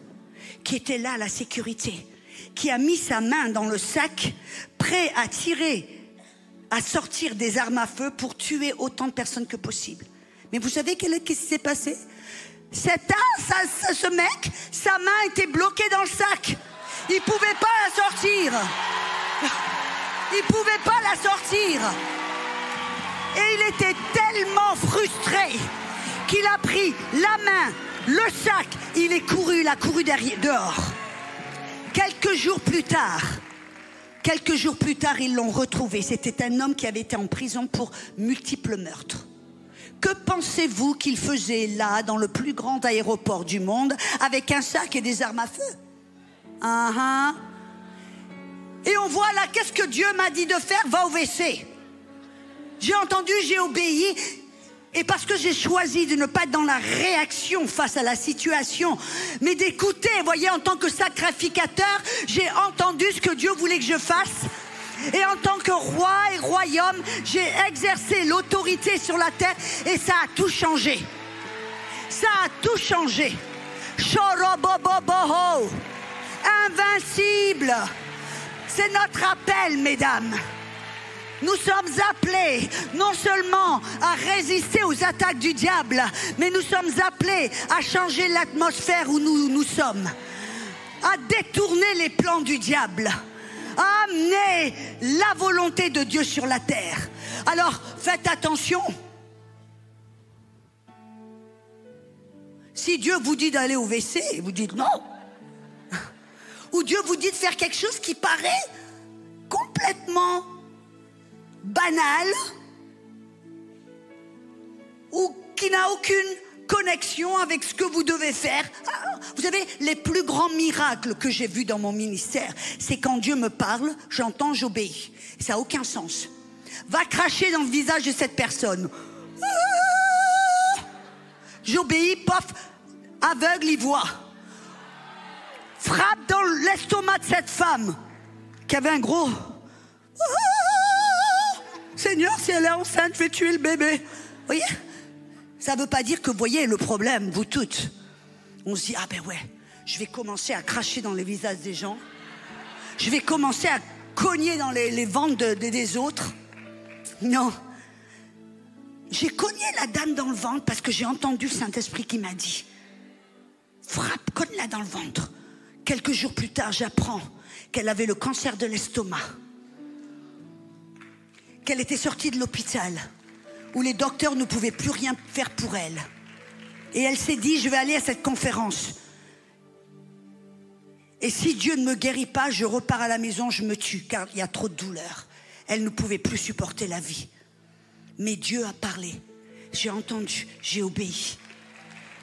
qui était là à la sécurité, qui a mis sa main dans le sac, prêt à tirer, à sortir des armes à feu pour tuer autant de personnes que possible. Mais vous savez qu'est-ce qui s'est passé? Ce mec, sa main était bloquée dans le sac. Il pouvait pas la sortir. Il pouvait pas la sortir. Et il était tellement frustré qu'il a pris la main, le sac, il a couru derrière, dehors. Quelques jours plus tard, ils l'ont retrouvé. C'était un homme qui avait été en prison pour multiples meurtres. Que pensez-vous qu'il faisait là, dans le plus grand aéroport du monde, avec un sac et des armes à feu? Et on voit là, qu'est-ce que Dieu m'a dit de faire? Va au WC. J'ai entendu, j'ai obéi. Et parce que j'ai choisi de ne pas être dans la réaction face à la situation, mais d'écouter, vous voyez, en tant que sacrificateur, j'ai entendu ce que Dieu voulait que je fasse. Et en tant que roi et royaume, j'ai exercé l'autorité sur la terre et ça a tout changé. Ça a tout changé. Choroboboboho. Invincible. C'est notre appel, mesdames. Nous sommes appelés non seulement à résister aux attaques du diable, mais nous sommes appelés à changer l'atmosphère où nous sommes, à détourner les plans du diable, à amener la volonté de Dieu sur la terre. Alors, faites attention. Si Dieu vous dit d'aller au WC, vous dites non. Ou Dieu vous dit de faire quelque chose qui paraît complètement banal ou qui n'a aucune connexion avec ce que vous devez faire. Vous savez, les plus grands miracles que j'ai vus dans mon ministère, c'est quand Dieu me parle, j'entends, j'obéis. Ça n'a aucun sens. Va cracher dans le visage de cette personne. J'obéis, pof, aveugle, il voit. Frappe dans l'estomac de cette femme qui avait un gros... Seigneur, si elle est enceinte, je vais tuer le bébé. Vous voyez? Ça ne veut pas dire que vous voyez le problème, vous toutes. On se dit, ah ben ouais, je vais commencer à cracher dans les visages des gens. Je vais commencer à cogner dans les ventres des autres. Non. J'ai cogné la dame dans le ventre parce que j'ai entendu le Saint-Esprit qui m'a dit, frappe, cogne-la dans le ventre. Quelques jours plus tard, j'apprends qu'elle avait le cancer de l'estomac. Qu'elle était sortie de l'hôpital, où les docteurs ne pouvaient plus rien faire pour elle. Et elle s'est dit, je vais aller à cette conférence. Et si Dieu ne me guérit pas, je repars à la maison, je me tue, car il y a trop de douleur. Elle ne pouvait plus supporter la vie. Mais Dieu a parlé. J'ai entendu, j'ai obéi.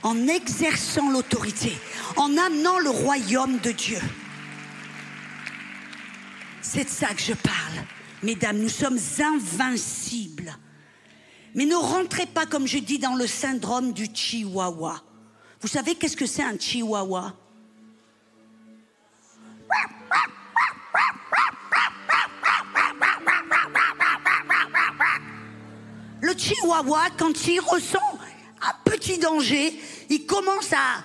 En exerçant l'autorité, en amenant le royaume de Dieu. C'est de ça que je parle. Mesdames, nous sommes invincibles. Mais ne rentrez pas, comme je dis, dans le syndrome du chihuahua. Vous savez qu'est-ce que c'est un chihuahua? Le chihuahua, quand il ressent un petit danger, il commence à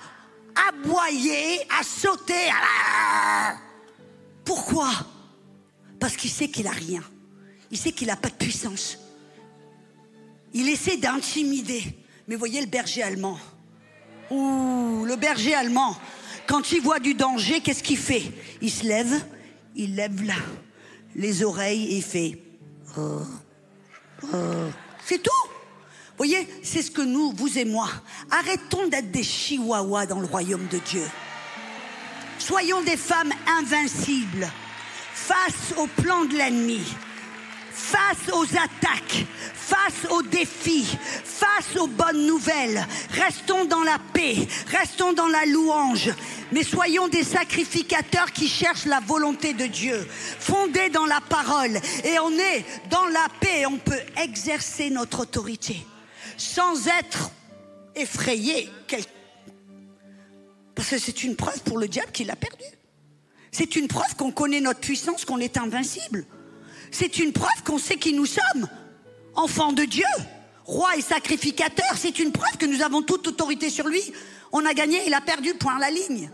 aboyer, à sauter. Pourquoi? Parce qu'il sait qu'il n'a rien. Il sait qu'il n'a pas de puissance. Il essaie d'intimider. Mais voyez le berger allemand. Ouh, le berger allemand. Quand il voit du danger, qu'est-ce qu'il fait? Il se lève, il lève là les oreilles et il fait... C'est tout. Vous voyez, c'est ce que nous, vous et moi, arrêtons d'être des chihuahuas dans le royaume de Dieu. Soyons des femmes invincibles face aux plans de l'ennemi, face aux attaques, face aux défis, face aux bonnes nouvelles. Restons dans la paix, restons dans la louange, mais soyons des sacrificateurs qui cherchent la volonté de Dieu, fondés dans la parole. Et on est dans la paix, on peut exercer notre autorité sans être effrayé. Parce que c'est une preuve pour le diable qu'il a perdu. C'est une preuve qu'on connaît notre puissance, qu'on est invincible. C'est une preuve qu'on sait qui nous sommes, enfants de Dieu, roi et sacrificateur. C'est une preuve que nous avons toute autorité sur lui. On a gagné, il a perdu, point à la ligne.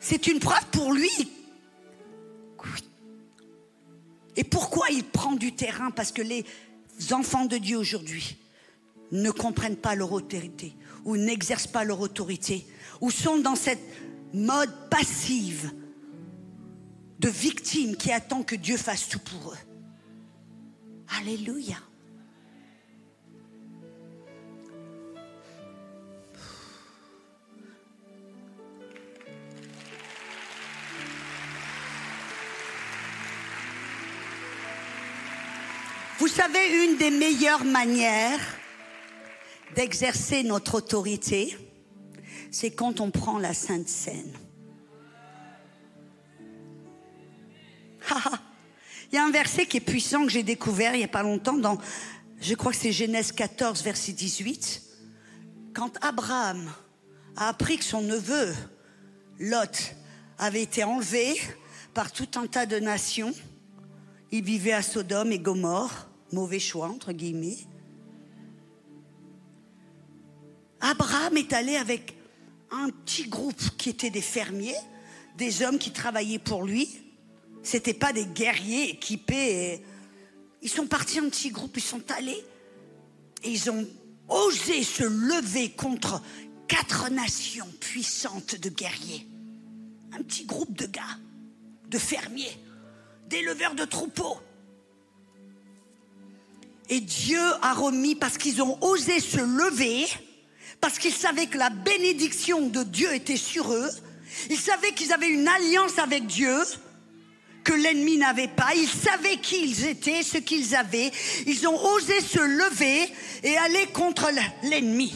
C'est une preuve pour lui. Et pourquoi il prend du terrain? Parce que les enfants de Dieu aujourd'hui ne comprennent pas leur autorité, ou n'exercent pas leur autorité, ou sont dans cette mode passive de victime qui attend que Dieu fasse tout pour eux. Alléluia. Vous savez, une des meilleures manières d'exercer notre autorité, c'est quand on prend la Sainte Seine. Il y a un verset qui est puissant que j'ai découvert il n'y a pas longtemps dans, je crois que c'est Genèse 14, verset 18. Quand Abraham a appris que son neveu, Lot, avait été enlevé par tout un tas de nations, il vivait à Sodome et Gomorrhe, mauvais choix entre guillemets. Abraham est allé avec un petit groupe qui était des fermiers, des hommes qui travaillaient pour lui. C'était pas des guerriers équipés. Ils sont partis en petit groupe, ils sont allés et ils ont osé se lever contre 4 nations puissantes de guerriers. Un petit groupe de gars, de fermiers, d'éleveurs de troupeaux. Et Dieu a remis, parce qu'ils ont osé se lever, parce qu'ils savaient que la bénédiction de Dieu était sur eux, ils savaient qu'ils avaient une alliance avec Dieu, que l'ennemi n'avait pas, ils savaient qui ils étaient, ce qu'ils avaient, ils ont osé se lever et aller contre l'ennemi.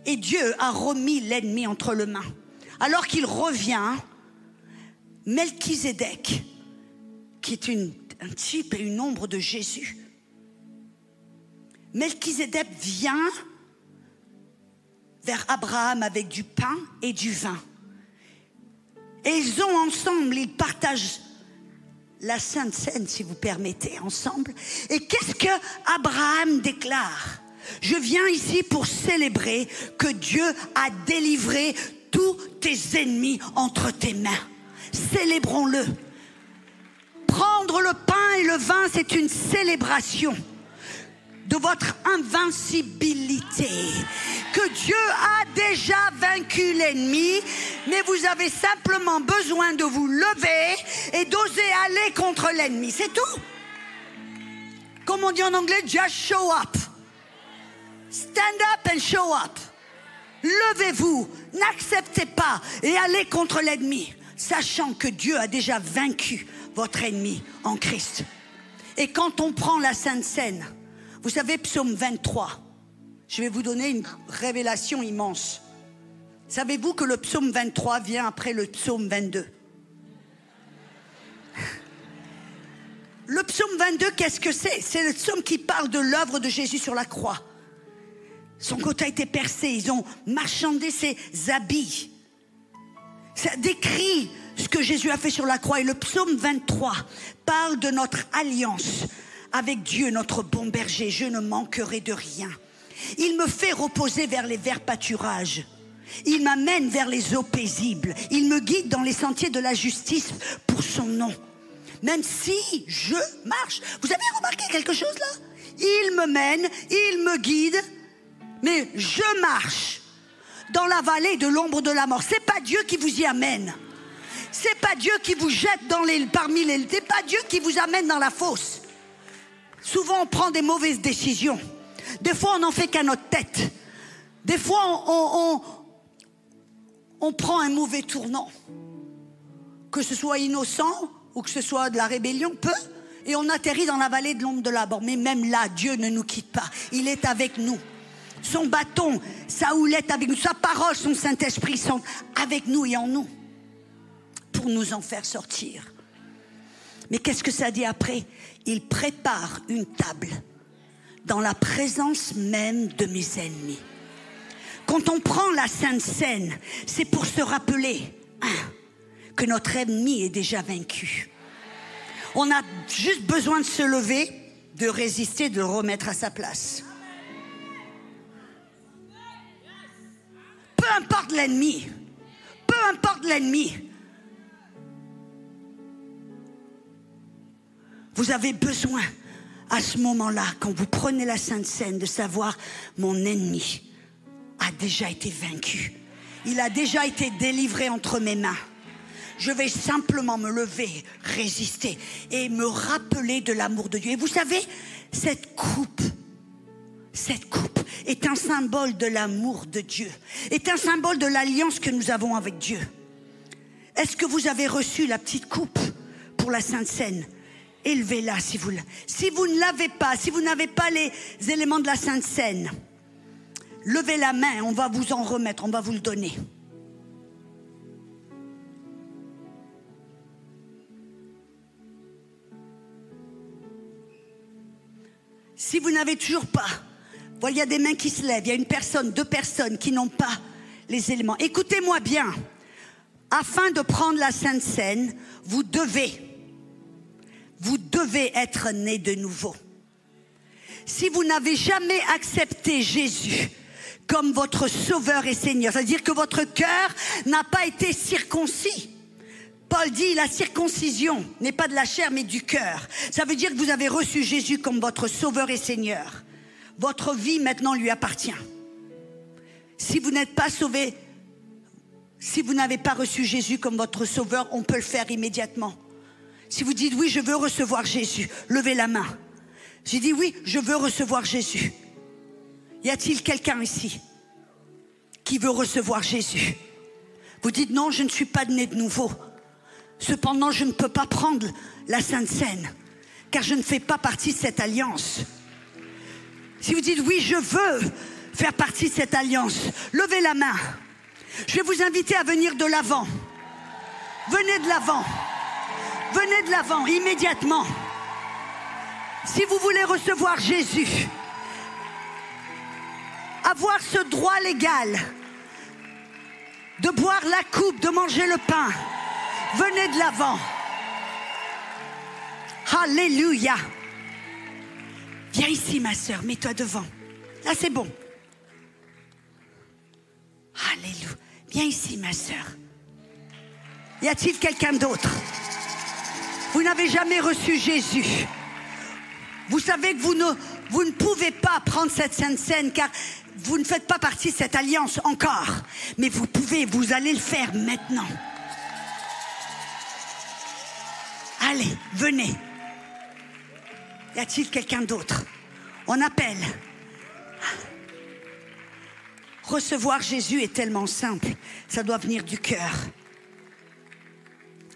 Et Dieu a remis l'ennemi entre leurs mains. Alors qu'il revient, Melchizedek, qui est un type et une ombre de Jésus, Melchizedek vient vers Abraham avec du pain et du vin. Et ils ont ensemble, ils partagent la Sainte Seine, si vous permettez, ensemble. Et qu'est-ce que Abraham déclare? Je viens ici pour célébrer que Dieu a délivré tous tes ennemis entre tes mains. Célébrons-le. Prendre le pain et le vin, c'est une célébration de votre invincibilité, que Dieu a déjà vaincu l'ennemi, mais vous avez simplement besoin de vous lever et d'oser aller contre l'ennemi, c'est tout. Comme on dit en anglais, just show up. Stand up and show up. Levez-vous, n'acceptez pas et allez contre l'ennemi, sachant que Dieu a déjà vaincu votre ennemi en Christ. Et quand on prend la Sainte Seine, vous savez, psaume 23, je vais vous donner une révélation immense. Savez-vous que le psaume 23 vient après le psaume 22? Le psaume 22, qu'est-ce que c'est? C'est le psaume qui parle de l'œuvre de Jésus sur la croix. Son côté a été percé, ils ont marchandé ses habits. Ça décrit ce que Jésus a fait sur la croix. Et le psaume 23 parle de notre alliance avec Dieu, notre bon berger. Je ne manquerai de rien. Il me fait reposer vers les verts pâturages. Il m'amène vers les eaux paisibles. Il me guide dans les sentiers de la justice pour son nom. Même si je marche. Vous avez remarqué quelque chose là? Il me mène, il me guide, mais je marche dans la vallée de l'ombre de la mort. C'est pas Dieu qui vous y amène. C'est pas Dieu qui vous jette c'est pas Dieu qui vous amène dans la fosse. Souvent, on prend des mauvaises décisions. Des fois, on n'en fait qu'à notre tête. Des fois, on prend un mauvais tournant. Que ce soit innocent ou que ce soit de la rébellion, peu. Et on atterrit dans la vallée de l'ombre de la mort. Mais même là, Dieu ne nous quitte pas. Il est avec nous. Son bâton, sa houlette avec nous, sa parole, son Saint-Esprit sont avec nous et en nous. Pour nous en faire sortir. Mais qu'est-ce que ça dit après? Il prépare une table dans la présence même de mes ennemis. Quand on prend la Sainte Seine, c'est pour se rappeler que notre ennemi est déjà vaincu. On a juste besoin de se lever, de résister, de le remettre à sa place. Peu importe l'ennemi, peu importe l'ennemi, vous avez besoin à ce moment-là, quand vous prenez la Sainte Seine, de savoir mon ennemi a déjà été vaincu. Il a déjà été délivré entre mes mains. Je vais simplement me lever, résister et me rappeler de l'amour de Dieu. Et vous savez, cette coupe est un symbole de l'amour de Dieu, est un symbole de l'alliance que nous avons avec Dieu. Est-ce que vous avez reçu la petite coupe pour la Sainte Seine? Élevez-la si vous ne l'avez pas, si vous n'avez pas les éléments de la Sainte Seine. Levez la main, on va vous en remettre, on va vous le donner. Si vous n'avez toujours pas, voilà, il y a des mains qui se lèvent, il y a une personne, 2 personnes qui n'ont pas les éléments. Écoutez-moi bien, afin de prendre la Sainte Seine, vous devez être né de nouveau. Si vous n'avez jamais accepté Jésus comme votre sauveur et Seigneur, c'est-à-dire que votre cœur n'a pas été circoncis. Paul dit la circoncision n'est pas de la chair mais du cœur. Ça veut dire que vous avez reçu Jésus comme votre sauveur et Seigneur. Votre vie maintenant lui appartient. Si vous n'êtes pas sauvé, si vous n'avez pas reçu Jésus comme votre sauveur, on peut le faire immédiatement. Si vous dites oui, je veux recevoir Jésus, levez la main. J'ai dit oui, je veux recevoir Jésus. Y a-t-il quelqu'un ici qui veut recevoir Jésus? Vous dites non, je ne suis pas né de nouveau. Cependant, je ne peux pas prendre la Sainte Seine, car je ne fais pas partie de cette alliance. Si vous dites oui, je veux faire partie de cette alliance, levez la main. Je vais vous inviter à venir de l'avant. Venez de l'avant. Venez de l'avant, immédiatement. Si vous voulez recevoir Jésus, avoir ce droit légal de boire la coupe, de manger le pain, venez de l'avant. Alléluia. Viens ici, ma sœur, mets-toi devant. Là, c'est bon. Alléluia. Viens ici, ma sœur. Y a-t-il quelqu'un d'autre? Vous n'avez jamais reçu Jésus. Vous savez que vous ne pouvez pas prendre cette Sainte Seine car vous ne faites pas partie de cette alliance encore. Mais vous pouvez, vous allez le faire maintenant. Allez, venez. Y a-t-il quelqu'un d'autre? On appelle. Recevoir Jésus est tellement simple. Ça doit venir du cœur.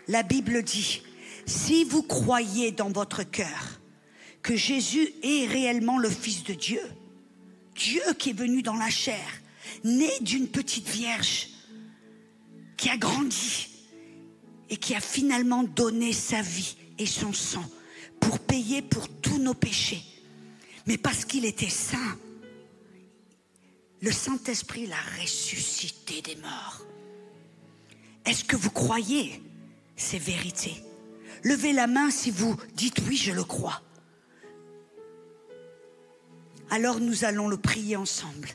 La Bible dit, si vous croyez dans votre cœur que Jésus est réellement le Fils de Dieu, Dieu qui est venu dans la chair, né d'une petite vierge, qui a grandi et qui a finalement donné sa vie et son sang pour payer pour tous nos péchés. Mais parce qu'il était saint, le Saint-Esprit l'a ressuscité des morts. Est-ce que vous croyez ces vérités? Levez la main si vous dites oui, je le crois. Alors nous allons le prier ensemble.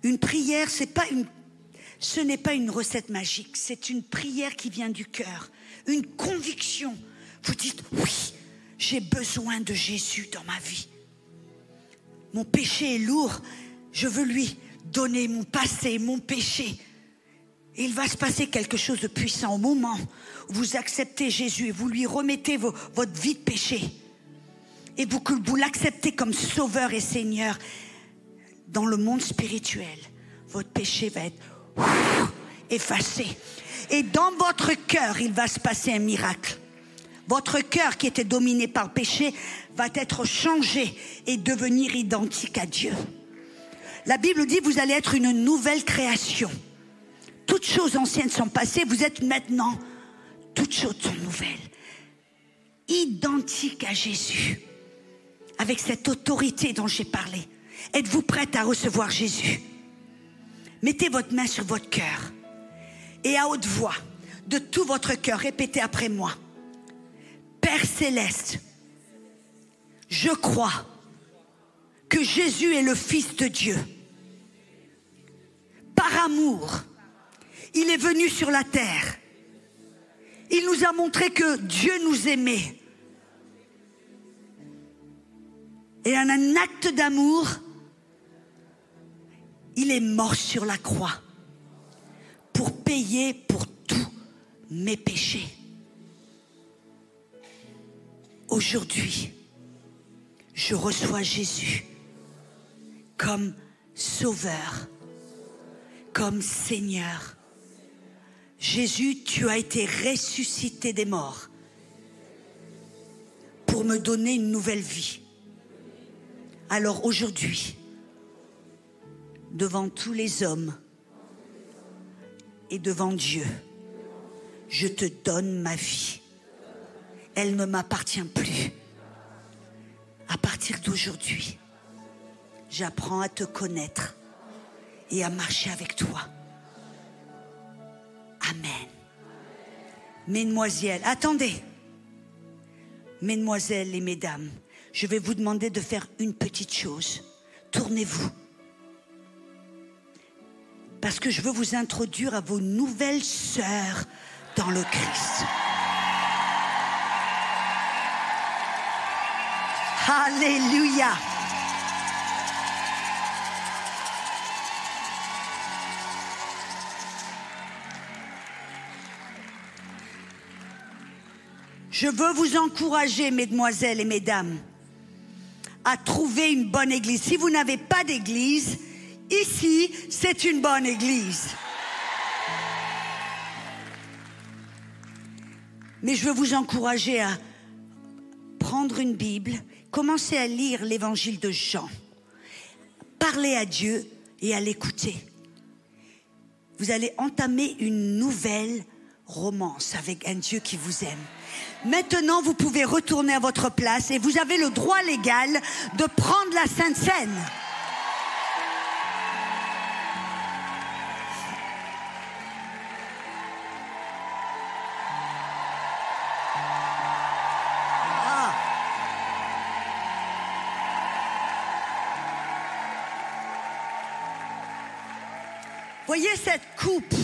Une prière, ce n'est pas une recette magique, c'est une prière qui vient du cœur, une conviction. Vous dites oui, j'ai besoin de Jésus dans ma vie. Mon péché est lourd, je veux lui donner mon passé, mon péché. Et il va se passer quelque chose de puissant au moment où vous acceptez Jésus et vous lui remettez votre vie de péché. et que vous l'acceptez comme sauveur et Seigneur, dans le monde spirituel, votre péché va être effacé. Et dans votre cœur, il va se passer un miracle. Votre cœur qui était dominé par le péché va être changé et devenir identique à Dieu. La Bible dit, vous allez être une nouvelle création. Toutes choses anciennes sont passées, vous êtes maintenant, toutes choses sont nouvelles. Identique à Jésus. Avec cette autorité dont j'ai parlé. Êtes-vous prête à recevoir Jésus? Mettez votre main sur votre cœur. Et à haute voix, de tout votre cœur, répétez après moi. Père céleste, je crois que Jésus est le Fils de Dieu. Par amour, il est venu sur la terre. Il nous a montré que Dieu nous aimait. Et en un acte d'amour, il est mort sur la croix pour payer pour tous mes péchés. Aujourd'hui, je reçois Jésus comme Sauveur, comme Seigneur. Jésus, tu as été ressuscité des morts pour me donner une nouvelle vie. Alors aujourd'hui, devant tous les hommes et devant Dieu, je te donne ma vie. Elle ne m'appartient plus. À partir d'aujourd'hui, j'apprends à te connaître et à marcher avec toi. Amen. Mesdemoiselles, attendez. Mesdemoiselles et mesdames, je vais vous demander de faire une petite chose. Tournez-vous. Parce que je veux vous introduire à vos nouvelles sœurs dans le Christ. Alléluia. Je veux vous encourager, mesdemoiselles et mesdames, à trouver une bonne église. Si vous n'avez pas d'église, ici, c'est une bonne église. Mais je veux vous encourager à prendre une Bible, commencer à lire l'évangile de Jean, parler à Dieu et à l'écouter. Vous allez entamer une nouvelle romance avec un Dieu qui vous aime. Maintenant, vous pouvez retourner à votre place et vous avez le droit légal de prendre la Sainte Seine. Voyez cette coupe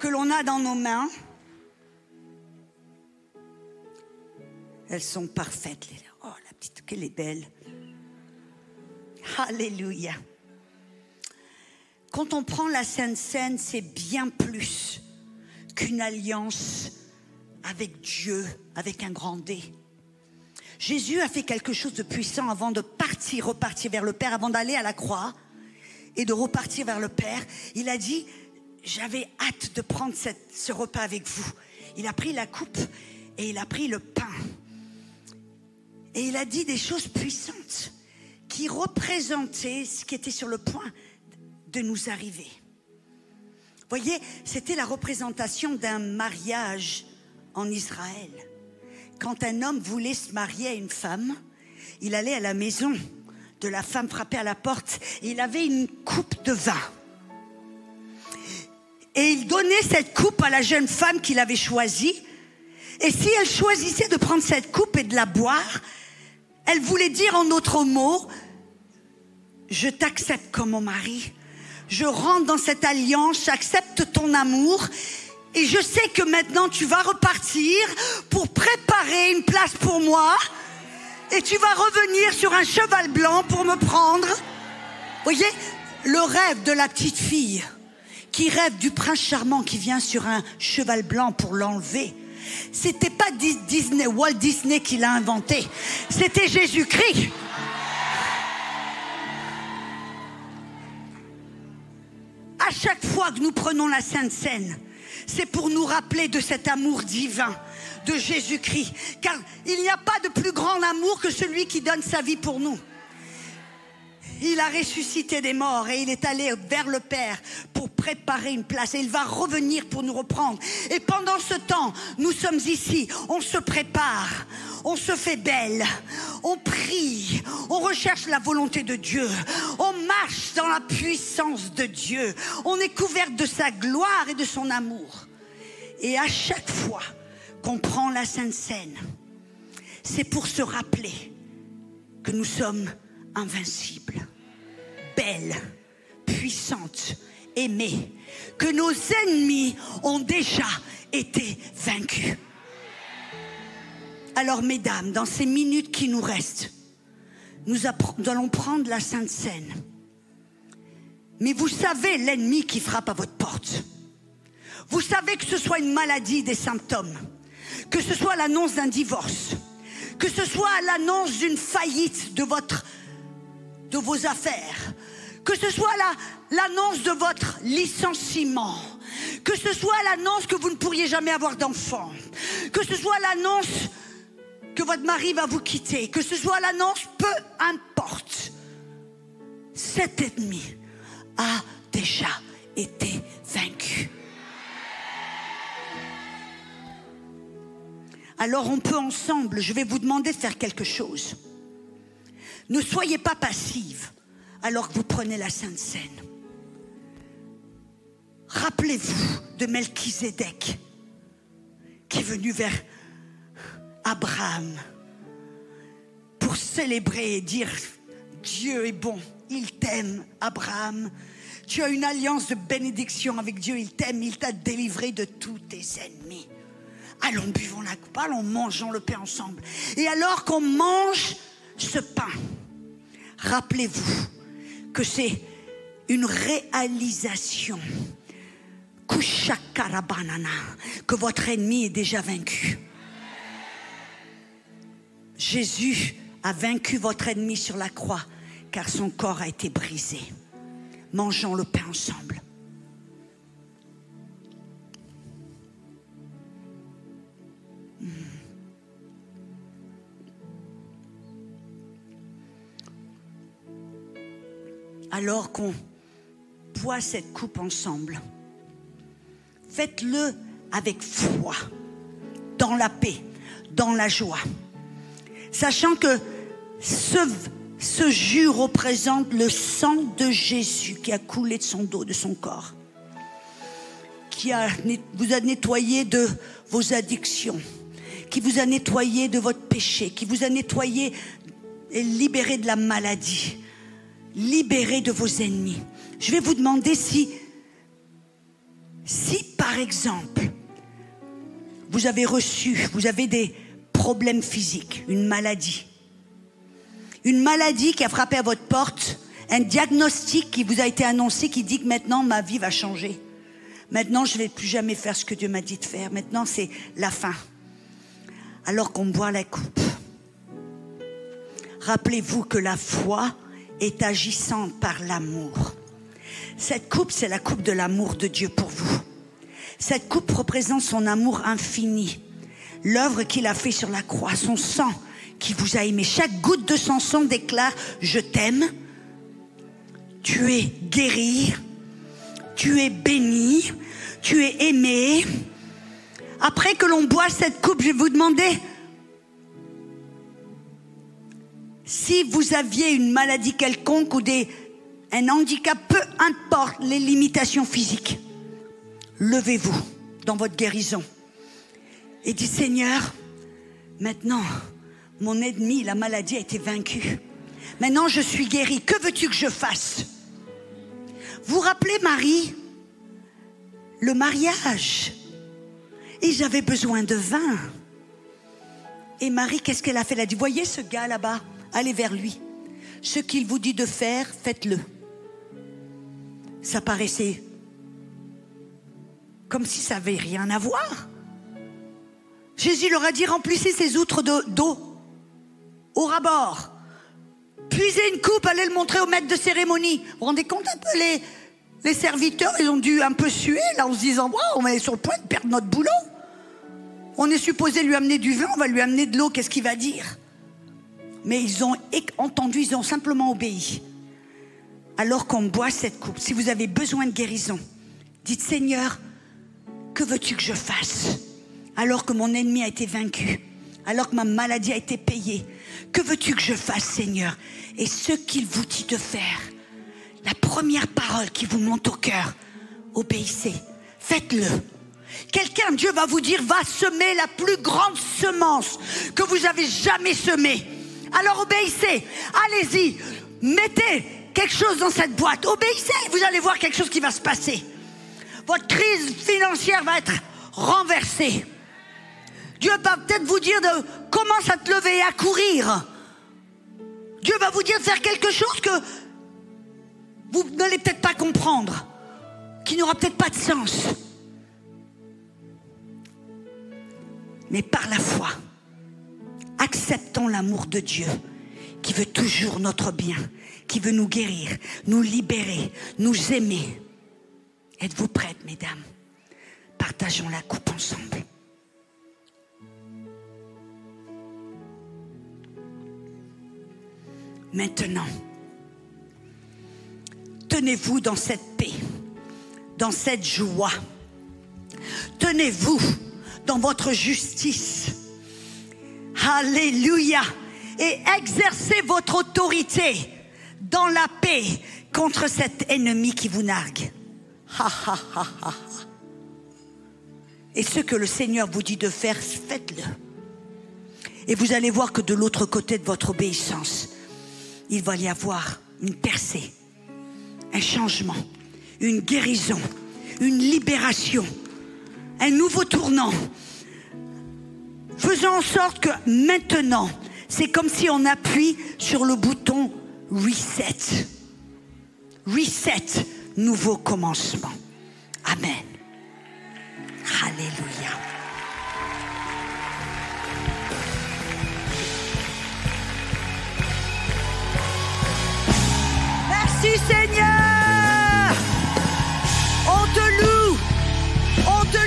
que l'on a dans nos mains. Elles sont parfaites. Oh, la petite, qu'elle est belle. Alléluia. Quand on prend la Sainte Seine, c'est bien plus qu'une alliance avec Dieu, avec un grand D. Jésus a fait quelque chose de puissant avant de repartir vers le Père, avant d'aller à la croix et de repartir vers le Père. Il a dit, j'avais hâte de prendre ce repas avec vous. Il a pris la coupe et il a pris le pain. Et il a dit des choses puissantes qui représentaient ce qui était sur le point de nous arriver. Voyez, c'était la représentation d'un mariage en Israël. Quand un homme voulait se marier à une femme, il allait à la maison de la femme, frappait à la porte, et il avait une coupe de vin. Et il donnait cette coupe à la jeune femme qu'il avait choisie. Et si elle choisissait de prendre cette coupe et de la boire, elle voulait dire en d'autres mots, je t'accepte comme mon mari, je rentre dans cette alliance, j'accepte ton amour et je sais que maintenant tu vas repartir pour préparer une place pour moi et tu vas revenir sur un cheval blanc pour me prendre. Voyez, le rêve de la petite fille qui rêve du prince charmant qui vient sur un cheval blanc pour l'enlever. C'était pas Disney, Walt Disney qui l'a inventé. C'était Jésus-Christ. À chaque fois que nous prenons la Sainte Seine, c'est pour nous rappeler de cet amour divin de Jésus-Christ. Car il n'y a pas de plus grand amour que celui qui donne sa vie pour nous. Il a ressuscité des morts et il est allé vers le Père pour préparer une place. Et il va revenir pour nous reprendre. Et pendant ce temps, nous sommes ici. On se prépare. On se fait belle. On prie. On recherche la volonté de Dieu. On marche dans la puissance de Dieu. On est couvert de sa gloire et de son amour. Et à chaque fois qu'on prend la Sainte Seine, c'est pour se rappeler que nous sommes invincible, belle, puissante, aimée, que nos ennemis ont déjà été vaincus. Alors mesdames, dans ces minutes qui nous restent, nous allons prendre la Sainte Seine. Mais vous savez l'ennemi qui frappe à votre porte. Vous savez que ce soit une maladie, des symptômes, que ce soit l'annonce d'un divorce, que ce soit l'annonce d'une faillite de vos affaires, que ce soit l'annonce de votre licenciement, que ce soit l'annonce que vous ne pourriez jamais avoir d'enfant, que ce soit l'annonce que votre mari va vous quitter, que ce soit l'annonce, peu importe, cet ennemi a déjà été vaincu. Alors on peut ensemble, je vais vous demander de faire quelque chose. Ne soyez pas passive alors que vous prenez la Sainte Seine. Rappelez-vous de Melchizedek qui est venu vers Abraham pour célébrer et dire Dieu est bon, il t'aime Abraham. Tu as une alliance de bénédiction avec Dieu, il t'aime, il t'a délivré de tous tes ennemis. Allons, buvons la coupe, allons, mangeons le pain ensemble. Et alors qu'on mange ce pain, rappelez-vous que c'est une réalisation que votre ennemi est déjà vaincu. Jésus a vaincu votre ennemi sur la croix car son corps a été brisé. Mangeons le pain ensemble. Alors qu'on boit cette coupe ensemble, faites-le avec foi, dans la paix, dans la joie, sachant que ce jus représente le sang de Jésus qui a coulé de son dos, de son corps, qui vous a nettoyé de vos addictions, qui vous a nettoyé de votre péché, qui vous a nettoyé et libéré de la maladie, libéré de vos ennemis. Je vais vous demander si par exemple, vous avez des problèmes physiques, une maladie qui a frappé à votre porte, un diagnostic qui vous a été annoncé qui dit que maintenant ma vie va changer. Maintenant je ne vais plus jamais faire ce que Dieu m'a dit de faire. Maintenant c'est la fin. Alors qu'on boit la coupe, rappelez-vous que la foi est agissante par l'amour. Cette coupe, c'est la coupe de l'amour de Dieu pour vous. Cette coupe représente son amour infini, l'œuvre qu'il a fait sur la croix, son sang qui vous a aimé. Chaque goutte de son sang déclare « Je t'aime, tu es guéri, tu es béni, tu es aimé ». Après que l'on boit cette coupe, je vais vous demander si vous aviez une maladie quelconque ou un handicap, peu importe les limitations physiques, levez-vous dans votre guérison et dites Seigneur, maintenant mon ennemi, la maladie a été vaincue. Maintenant je suis guéri. Que veux-tu que je fasse? Vous rappelez Marie, le mariage. Ils avaient besoin de vin. Et Marie, qu'est-ce qu'elle a fait? Elle a dit, voyez ce gars là-bas, allez vers lui. Ce qu'il vous dit de faire, faites-le. Ça paraissait comme si ça n'avait rien à voir. Jésus leur a dit, remplissez ces outres d'eau au ras-bord. Puisez une coupe, allez le montrer au maître de cérémonie. Vous vous rendez compte un peu, les serviteurs, ils ont dû un peu suer, là, en se disant, wow, on est sur le point de perdre notre boulot. On est supposé lui amener du vin, on va lui amener de l'eau, qu'est-ce qu'il va dire? Mais ils ont entendu, ils ont simplement obéi. Alors qu'on boit cette coupe, si vous avez besoin de guérison, dites, Seigneur, que veux-tu que je fasse? Alors que mon ennemi a été vaincu, alors que ma maladie a été payée, que veux-tu que je fasse, Seigneur? Et ce qu'il vous dit de faire, la première parole qui vous monte au cœur, obéissez, faites-le. Quelqu'un, Dieu va vous dire, va semer la plus grande semence que vous avez jamais semée. Alors obéissez, allez-y, mettez quelque chose dans cette boîte, obéissez, vous allez voir quelque chose qui va se passer. Votre crise financière va être renversée. Dieu va peut-être vous dire de commencer à te lever et à courir. Dieu va vous dire de faire quelque chose que vous n'allez peut-être pas comprendre, qui n'aura peut-être pas de sens. Mais par la foi, acceptons l'amour de Dieu, qui veut toujours notre bien, qui veut nous guérir, nous libérer, nous aimer. Êtes-vous prêtes, mesdames? Partageons la coupe ensemble. Maintenant, tenez-vous dans cette paix, dans cette joie. Tenez-vous dans votre justice. Alléluia. Et exercez votre autorité dans la paix contre cet ennemi qui vous nargue. Et ce que le Seigneur vous dit de faire, faites-le. Et vous allez voir que de l'autre côté de votre obéissance, il va y avoir une percée, un changement, une guérison, une libération, un nouveau tournant. Faisons en sorte que maintenant, c'est comme si on appuie sur le bouton reset. Reset, nouveau commencement. Amen. Alléluia. Merci Seigneur. On te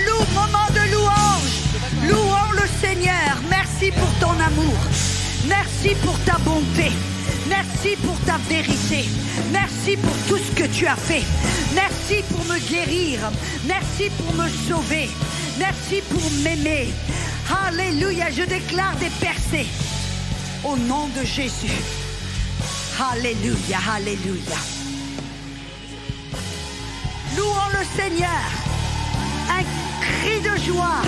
loue, moment de louange. Louons le Seigneur. Merci pour ton amour. Merci pour ta bonté. Merci pour ta vérité. Merci pour tout ce que tu as fait. Merci pour me guérir. Merci pour me sauver. Merci pour m'aimer. Alléluia, je déclare des percées au nom de Jésus. Alléluia, alléluia. Louons le Seigneur. Un cri de joie,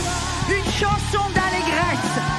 une chanson d'allégresse.